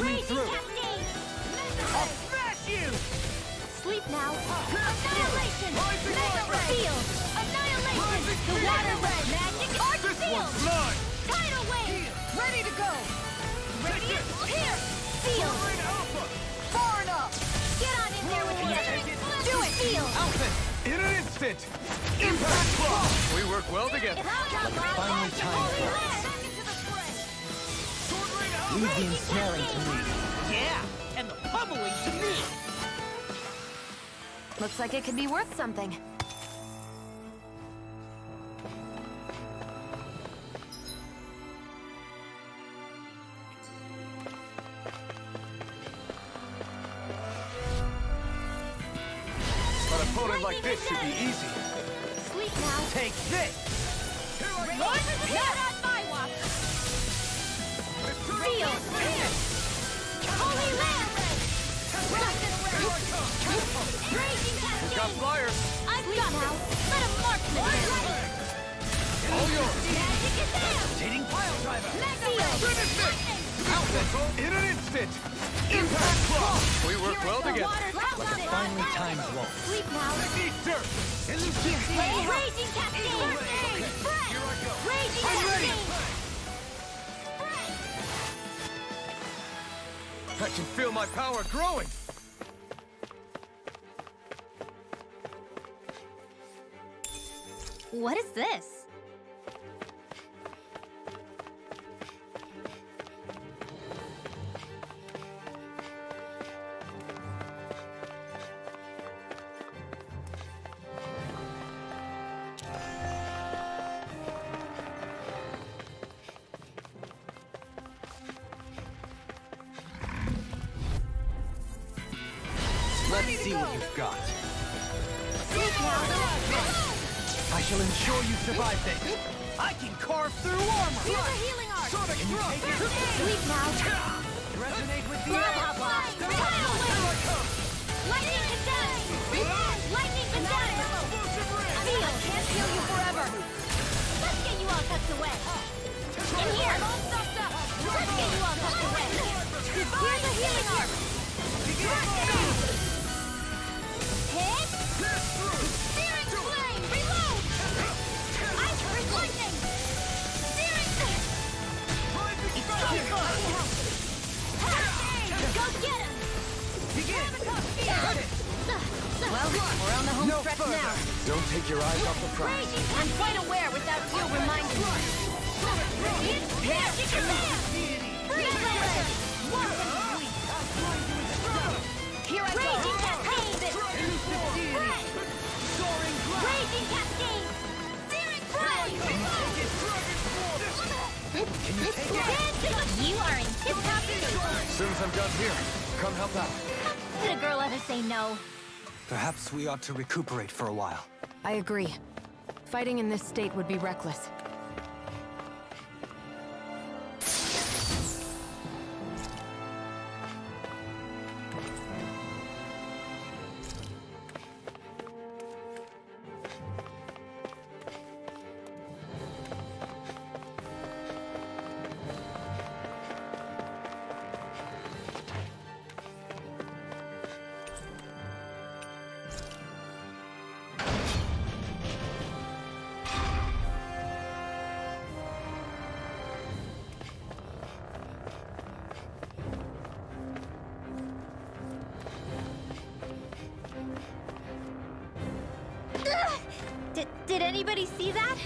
coming Raging through. Cascade! I'll smash you! Sleep now. Annihilation! Mega Field! Annihilation! The water red magic arc This field! one's mine! Tidal wave! Ready to go! Radiant Pierce! Field! Rain Alpha! Far enough! Get on in there with the others! Do it! Field! In an instant! Impact Claw! We work well together. Finally time for us. Sword Rain Alpha! Leave the ensnaring to me. Yeah, and the pummeling to me! Looks like it could be worth something. An opponent like this should be easy. Sleep now. Take this! Not on my watch! Field! Holy Land! Raging Cascade! Got flyers! I've got now. Let him mark me! All yours! Magic is there! Rotating pile driver! Mega Field! Finish it! In an instant! Impact Claw! We work well The together. water fountain! Finally time's roll. Sleep now. Need dirt! Raging Cascade! Spread! Raging Cascade! I can feel my power growing! What is this? Let's see what you've got. Sleep now. I shall ensure you survive this! I can carve through armor! Here's a healing art. Sonic Thrust! Sleep now. Resonate with the Blah, air! blah, blah. Tidal wave. Lightning condemn. Lightning condemn. Feel. I can't heal you forever. Let's get you all tucked away. In here. Let's get you all tucked away. Here's a healing art. Hit. Searing flame. Reload. Ice Freeze lightning. Searing. It's so good. Go get him. Well, we're on the home stretch now. Don't take your eyes off the prize. I'm quite aware without you reminding me. Magic command. Freeze flame. Here I go. Raging Cascade! Spread! Raging Cascade! Searing Flame! You are in tip-top shape! As soon as I'm done here, come help out. Did a girl ever say no? Perhaps we ought to recuperate for a while. I agree. Fighting in this state would be reckless. Did anybody see that?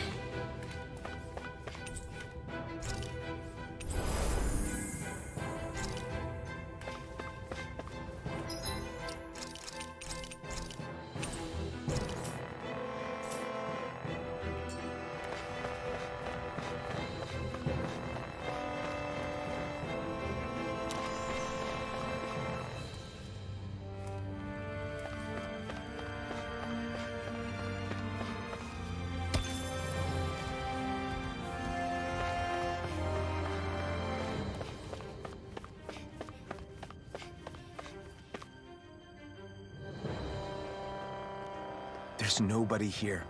There's nobody here.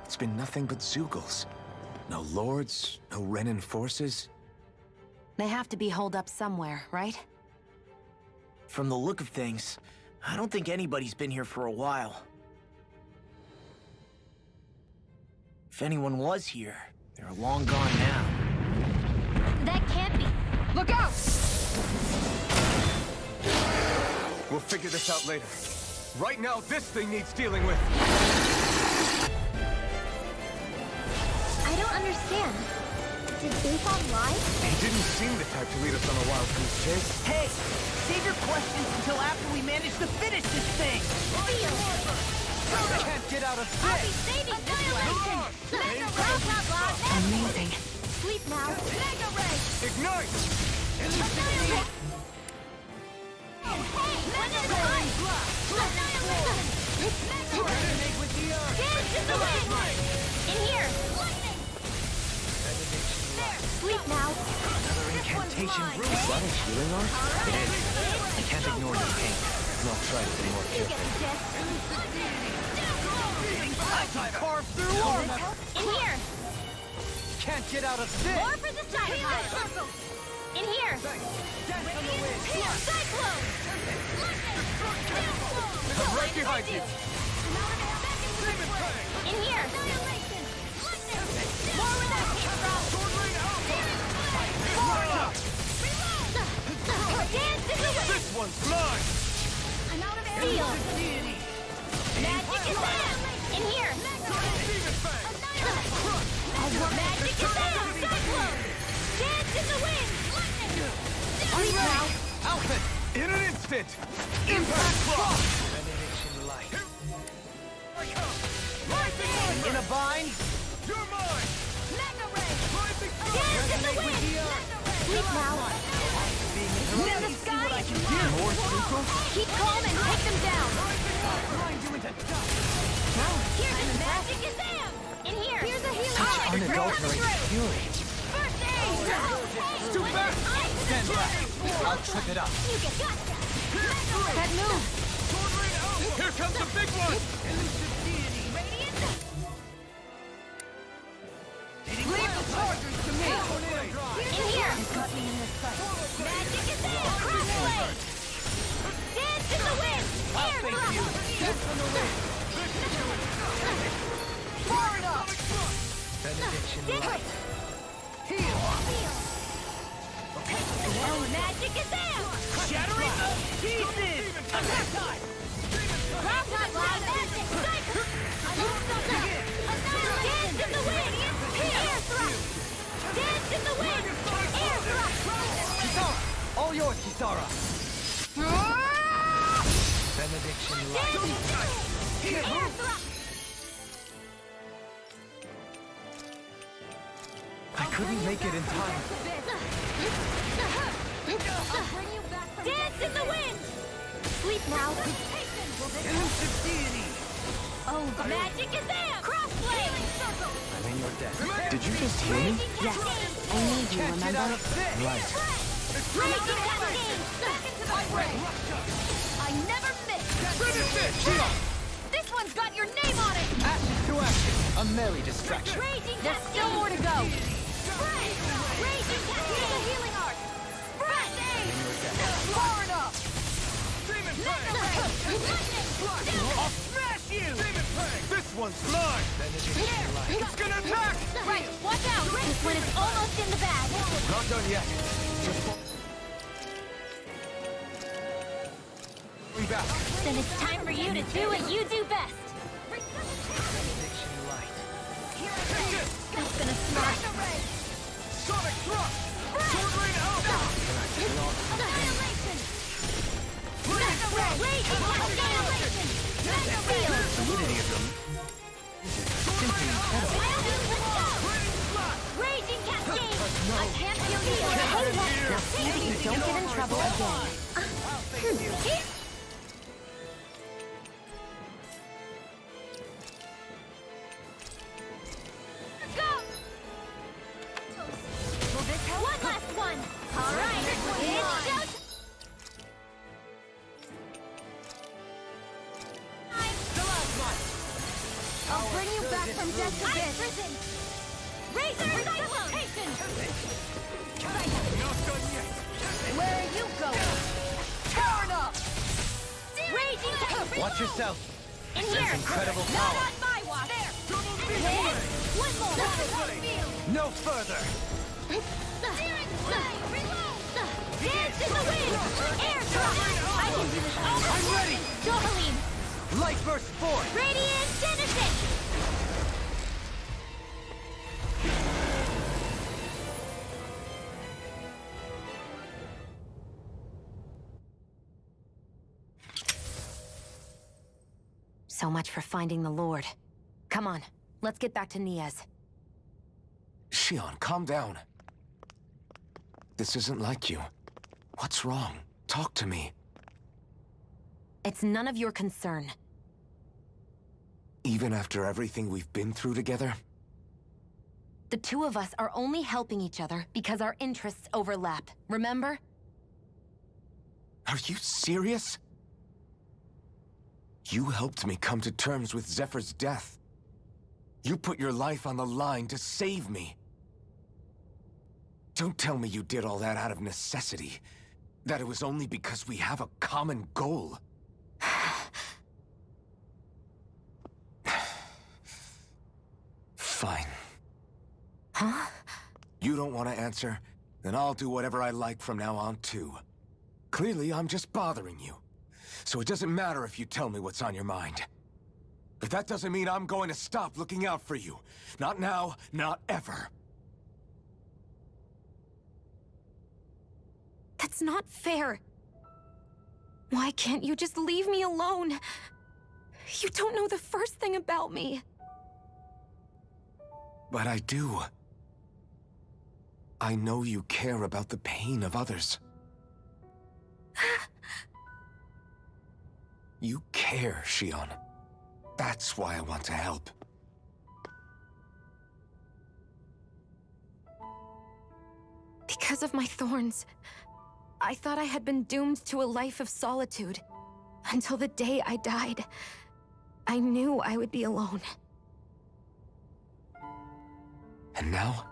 It's been nothing but Zeugles. No lords, no Renan forces. They have to be holed up somewhere, right? From the look of things, I don't think anybody's been here for a while. If anyone was here, they're long gone now. That can't be. Look out! We'll figure this out later. Right now, this thing needs dealing with. I don't understand. Did Beifong lie? He didn't seem the type to lead us on a wild goose chase. Hey! Save your questions until after we manage to finish this thing! I can't get out of I'll be this! saving Annihilation! Mega Ray! Blah, blah, blah. Amazing. Sleep now. Mega Ray! Ignite! Annihilate! Hey! Mega Ray! Annihilation! Mega Ray! Dance in the wind! In here! Lightning! There! Sleep now. Another incantation. Is that a healing art? It is. I can't ignore the pain. I'll try to be more You get careful. the gist. I can carve through armor! In here! Can't get out of this! More for the side pile! In here! Cyclone! I'm right behind you! In here! More where that came from! Dance in the wind! This one's mine! Seal! Magic is out! In here! Magic is out! Cyclone! Dance in the wind! Sleep now! Alpha! In an instant! Impact block! In a bind? You're mine! Dance in the wind! Sleep now! In the sky! Keep calm and take them down! Here's the magic is out! In here! Here's a healing Such unadulterated fury. First aid! Too fast! Stand back. I'll trip it up. You get gotcha! That move! Here comes the big one! Leave the chargers to me! In here! Magic is out! Crossblade! Dance in the wind! Air thrust! Far enough! Benediction Dick! Heal! Magic is out! Shattering the pieces! Attack time! Crop top loud magic! Cycle! Dance in the wind! Air thrust! Dance in the wind! Air thrust! Kisara! All yours, Kisara! Benediction light. Air thrust! I couldn't make it in time. Dance in the wind! Sleep now. Oh, the magic is there! Crossblade! I'm in your debt. Did you just hear me? Yes. I need you, remember? Right. Raging Cascade! Back into the fray! I never miss! Finish it! Shion! This one's got your name on it! Ashes to ashes. A merry distraction. Raging There's still more to go! Spray! Raging Cascade! The healing art! Spray! Far enough! I'll smash you! This one's mine! Benediction light. It's gonna attack! Right, watch out! This one is almost in the bag! Not done yet. We back. Then it's time for you to do what you do best! Benediction light. That's gonna smart! Sonic thrust! Sword rain alpha! Annihilation! Mega Ray! Raging Annihilation! Mega Seal! Solidity of them. Simply incredible. Raging Cascade! I can't feel you! Now see that you don't get in trouble again. Go! One last one! Alright, it's just... I'll bring you back from death to this! Razor Cyclone! Not done yet! Where are you going? Turn up! Watch yourself. In There's here! incredible Not power. on my watch! There! One more! No further. Dance in the wind! Air drop! I'm ready! Dohalim! Light burst forth. Radiant Genesis! So much for finding the Lord. Come on, let's get back to Niaz. Shion, calm down. This isn't like you. What's wrong? Talk to me. It's none of your concern. Even after everything we've been through together? The two of us are only helping each other because our interests overlap, remember? Are you serious? You helped me come to terms with Zephyr's death. You put your life on the line to save me. Don't tell me you did all that out of necessity. That it was only because we have a common goal. Fine. Huh? You don't want to answer? Then I'll do whatever I like from now on, too. Clearly, I'm just bothering you. So it doesn't matter if you tell me what's on your mind. But that doesn't mean I'm going to stop looking out for you. Not now, not ever. That's not fair. Why can't you just leave me alone? You don't know the first thing about me. But I do. I know you care about the pain of others. You care, Shion. That's why I want to help. Because of my thorns, I thought I had been doomed to a life of solitude. Until the day I died, I knew I would be alone. And now?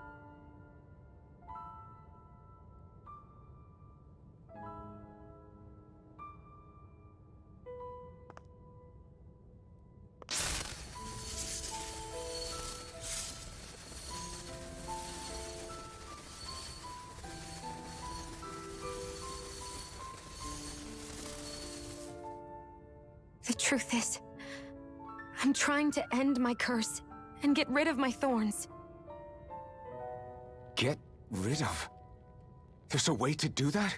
The truth is, I'm trying to end my curse and get rid of my thorns. Get rid of? There's a way to do that?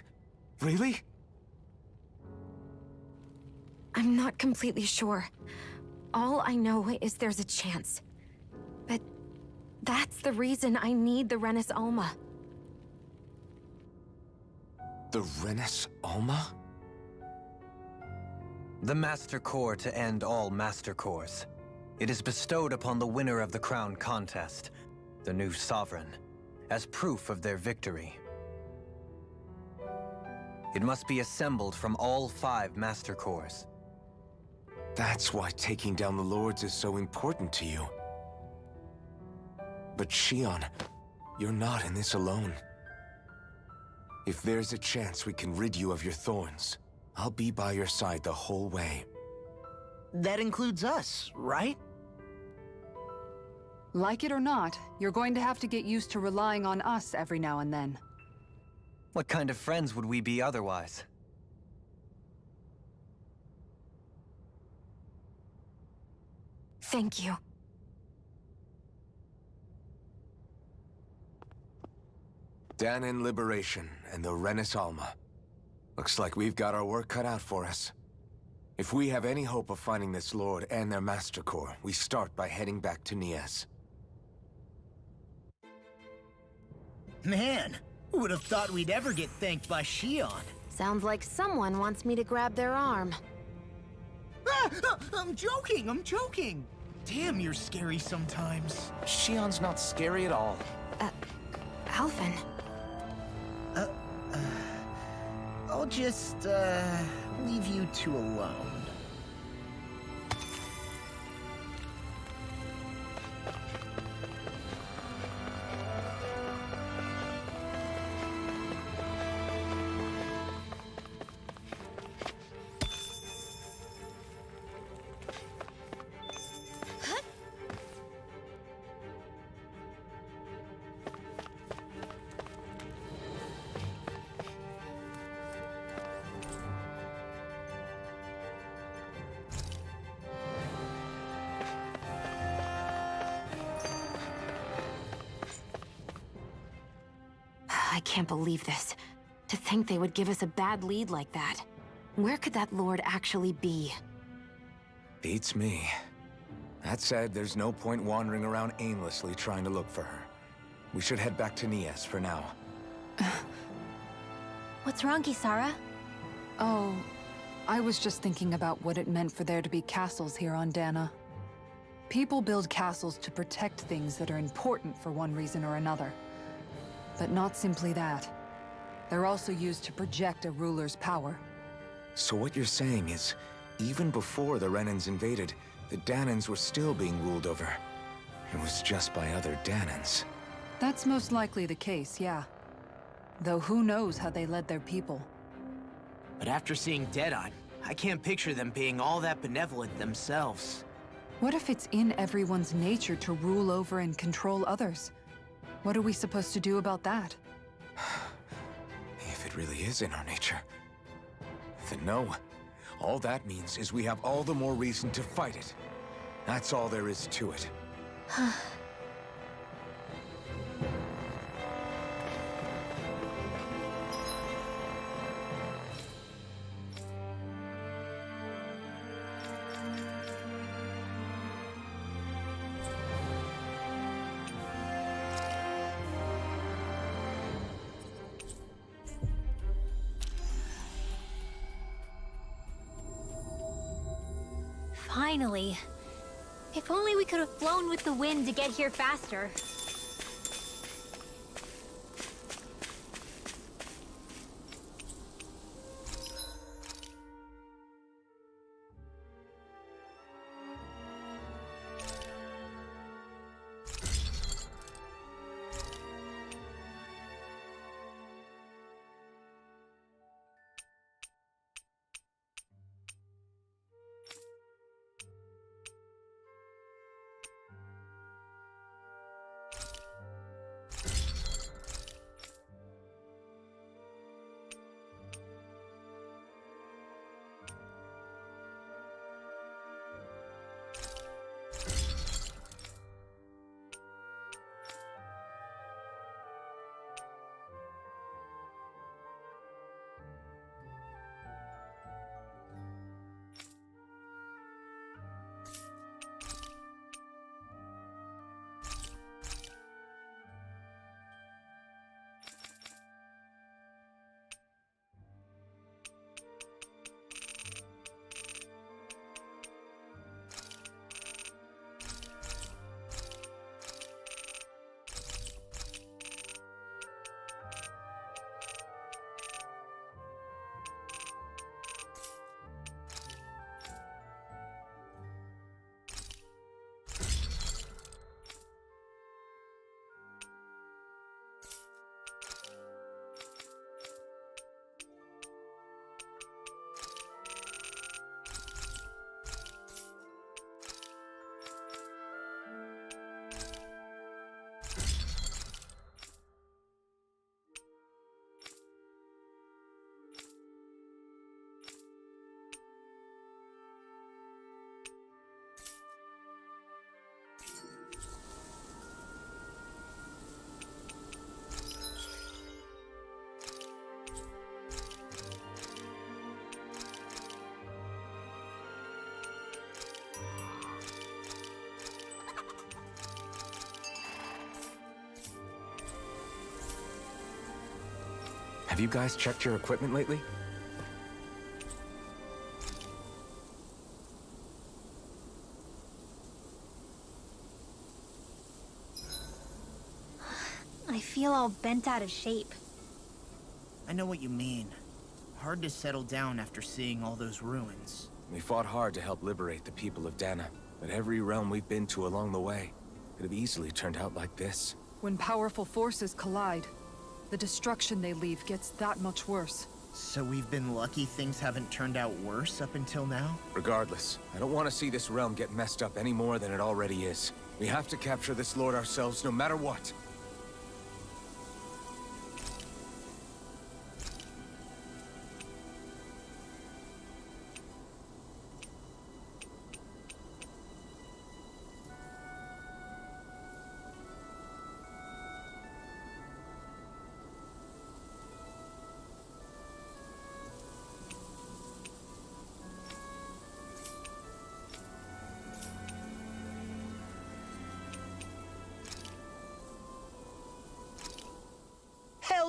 Really? I'm not completely sure. All I know is there's a chance. But that's the reason I need the Renis Alma. The Renis Alma? The Master Core to end all Master Cores. It is bestowed upon the winner of the Crown Contest, the new Sovereign, as proof of their victory. It must be assembled from all 5 Master Cores. That's why taking down the Lords is so important to you. But Shion, you're not in this alone. If there's a chance we can rid you of your thorns, I'll be by your side the whole way. That includes us, right? Like it or not, you're going to have to get used to relying on us every now and then. What kind of friends would we be otherwise? Thank you. Dahnan Liberation and the Renis Alma. Looks like we've got our work cut out for us. If we have any hope of finding this Lord and their Master Core, we start by heading back to Niaz. Man, who would have thought we'd ever get thanked by Shion? Sounds like someone wants me to grab their arm. I'm joking! Damn, you're scary sometimes. Shion's not scary at all. Alphen. I'll just, leave you two alone. I can't believe this. To think they would give us a bad lead like that. Where could that lord actually be? Beats me. That said, there's no point wandering around aimlessly trying to look for her. We should head back to Nias for now. What's wrong, Kisara? Oh, I was just thinking about what it meant for there to be castles here on Dana. People build castles to protect things that are important for one reason or another. But not simply that. They're also used to project a ruler's power. So what you're saying is, even before the Renans invaded, the Danans were still being ruled over. It was just by other Danans. That's most likely the case, yeah. Though who knows how they led their people. But after seeing Deadeye, I can't picture them being all that benevolent themselves. What if it's in everyone's nature to rule over and control others? What are we supposed to do about that? If it really is in our nature, then no. All that means is we have all the more reason to fight it. That's all there is to it. Finally. If only we could have flown with the wind to get here faster. Have you guys checked your equipment lately? I feel all bent out of shape. I know what you mean. Hard to settle down after seeing all those ruins. We fought hard to help liberate the people of Dana, but every realm we've been to along the way could have easily turned out like this. When powerful forces collide, the destruction they leave gets that much worse. So we've been lucky things haven't turned out worse up until now? Regardless, I don't want to see this realm get messed up any more than it already is. We have to capture this lord ourselves no matter what.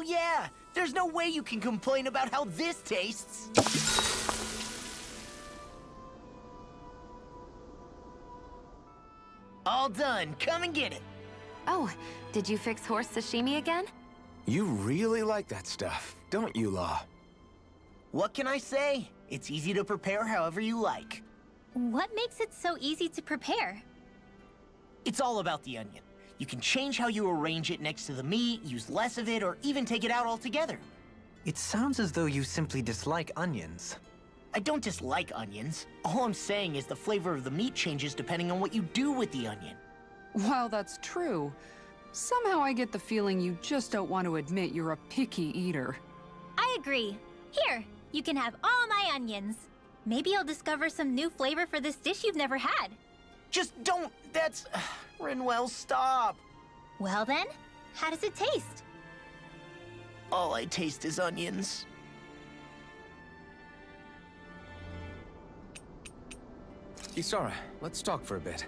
Hell yeah! There's no way you can complain about how this tastes! All done. Come and get it. Oh, did you fix horse sashimi again? You really like that stuff, don't you, Law? What can I say? It's easy to prepare however you like. What makes it so easy to prepare? It's all about the onion. You can change how you arrange it next to the meat, use less of it, or even take it out altogether. It sounds as though you simply dislike onions. I don't dislike onions. All I'm saying is the flavor of the meat changes depending on what you do with the onion. While that's true, somehow I get the feeling you just don't want to admit you're a picky eater. I agree. Here, you can have all my onions. Maybe you'll discover some new flavor for this dish you've never had. Just don't. That's. Rinwell, stop. Well then, how does it taste? All I taste is onions. Isara, let's talk for a bit.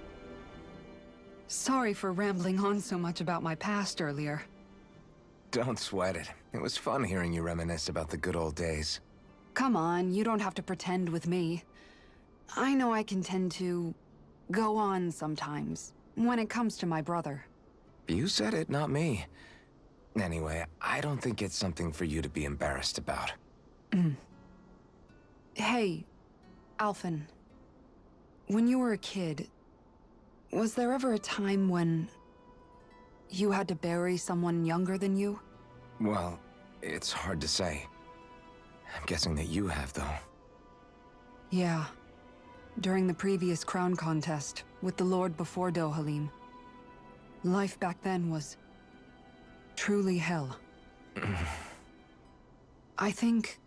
Sorry for rambling on so much about my past earlier. Don't sweat it. It was fun hearing you reminisce about the good old days. Come on, you don't have to pretend with me. I know I can tend to go on sometimes when it comes to my brother. You said it, not me. Anyway, I don't think it's something for you to be embarrassed about. Hey, Alphen. When you were a kid, was there ever a time when you had to bury someone younger than you? Well, it's hard to say. I'm guessing that you have, though. Yeah. During the previous crown contest, with the Lord before Dohalim. Life back then was truly hell. I think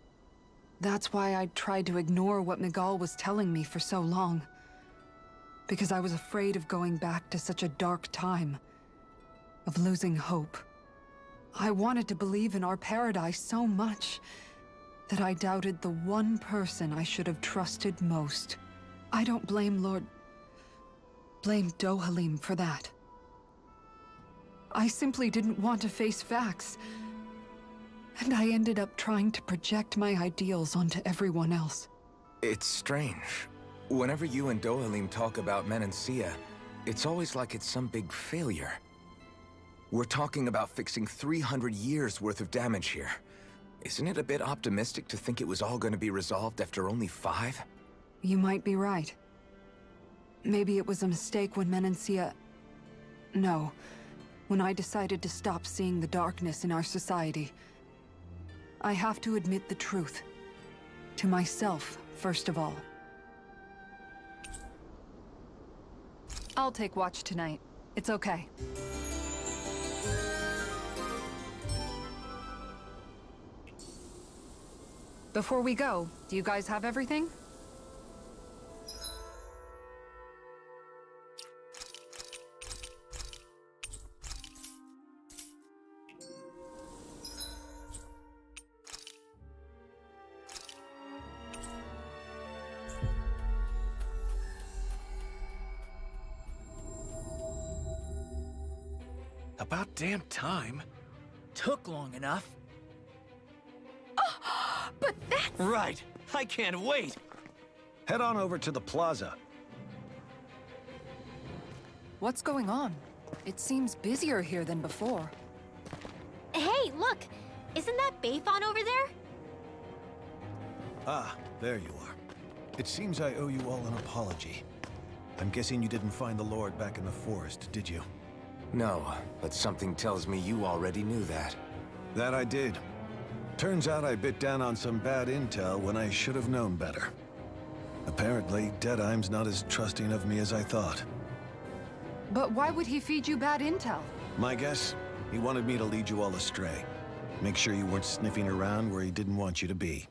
that's why I tried to ignore what Miguel was telling me for so long. Because I was afraid of going back to such a dark time. Of losing hope. I wanted to believe in our paradise so much that I doubted the one person I should have trusted most. I don't blame blame Dohalim for that. I simply didn't want to face facts. And I ended up trying to project my ideals onto everyone else. It's strange. Whenever you and Dohalim talk about Menancia, it's always like it's some big failure. We're talking about fixing 300 years worth of damage here. Isn't it a bit optimistic to think it was all going to be resolved after only 5? You might be right. Maybe it was a mistake when Menancia... No. When I decided to stop seeing the darkness in our society. I have to admit the truth. To myself, first of all. I'll take watch tonight. It's okay. Before we go, do you guys have everything? About damn time. Took long enough. But that's... Right. I can't wait. Head on over to the plaza. What's going on? It seems busier here than before. Hey, look! Isn't that Bayfon over there? Ah, there you are. It seems I owe you all an apology. I'm guessing you didn't find the Lord back in the forest, did you? No, but something tells me you already knew that. That I did. Turns out I bit down on some bad intel when I should have known better. Apparently, Deadeye's not as trusting of me as I thought. But why would he feed you bad intel? My guess? He wanted me to lead you all astray. Make sure you weren't sniffing around where he didn't want you to be.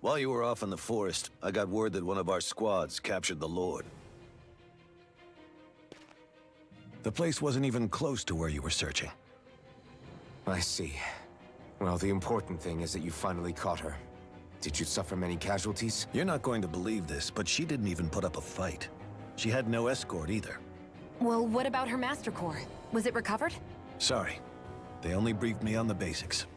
While you were off in the forest, I got word that one of our squads captured the Lord. The place wasn't even close to where you were searching. I see. Well, the important thing is that you finally caught her. Did you suffer many casualties? You're not going to believe this, but she didn't even put up a fight. She had no escort either. Well, what about her Master Core? Was it recovered? Sorry. They only briefed me on the basics.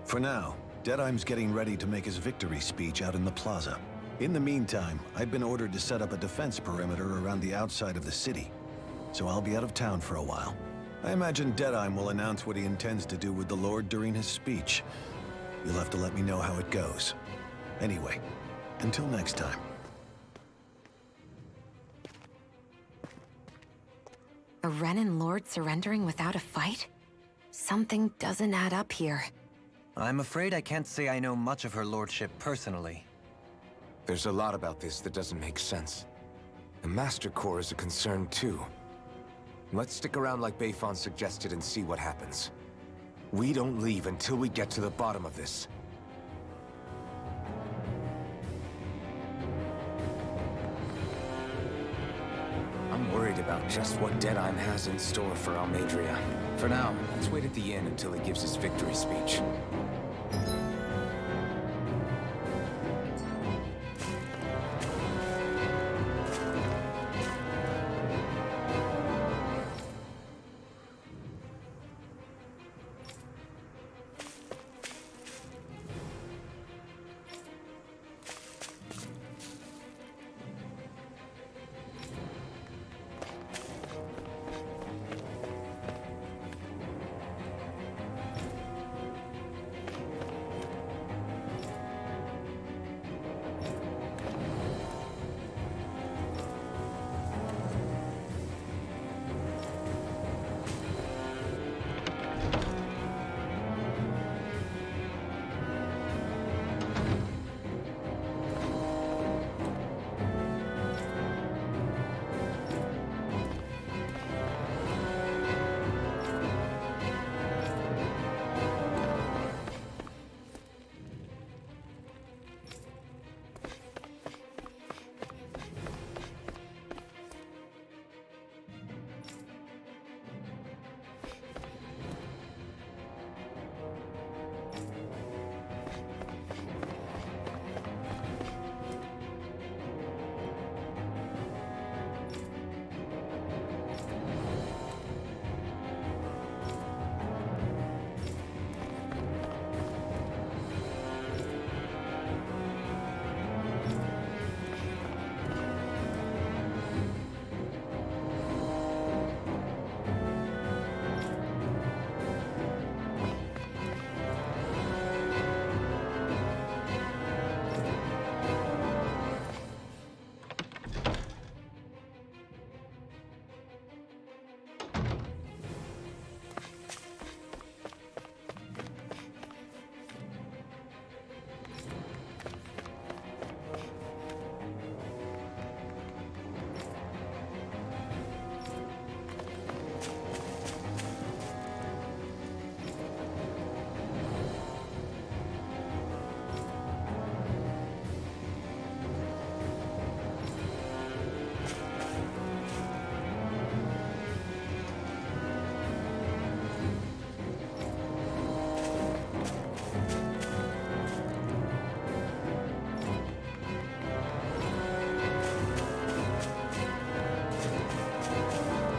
For now, Deadeye's getting ready to make his victory speech out in the plaza. In the meantime, I've been ordered to set up a defense perimeter around the outside of the city, so I'll be out of town for a while. I imagine Deadeye will announce what he intends to do with the Lord during his speech. You'll have to let me know how it goes. Anyway, until next time. A Renan Lord surrendering without a fight? Something doesn't add up here. I'm afraid I can't say I know much of her lordship personally. There's a lot about this that doesn't make sense. The Master Core is a concern too. Let's stick around like Bayfon suggested and see what happens. We don't leave until we get to the bottom of this. I'm worried about just what Deadeye has in store for Almeidrea. For now, let's wait at the inn until he gives his victory speech.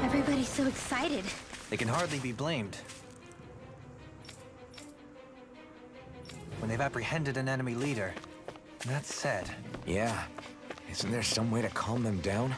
Everybody's so excited. They can hardly be blamed. When they've apprehended an enemy leader. That said... Yeah. Isn't there some way to calm them down?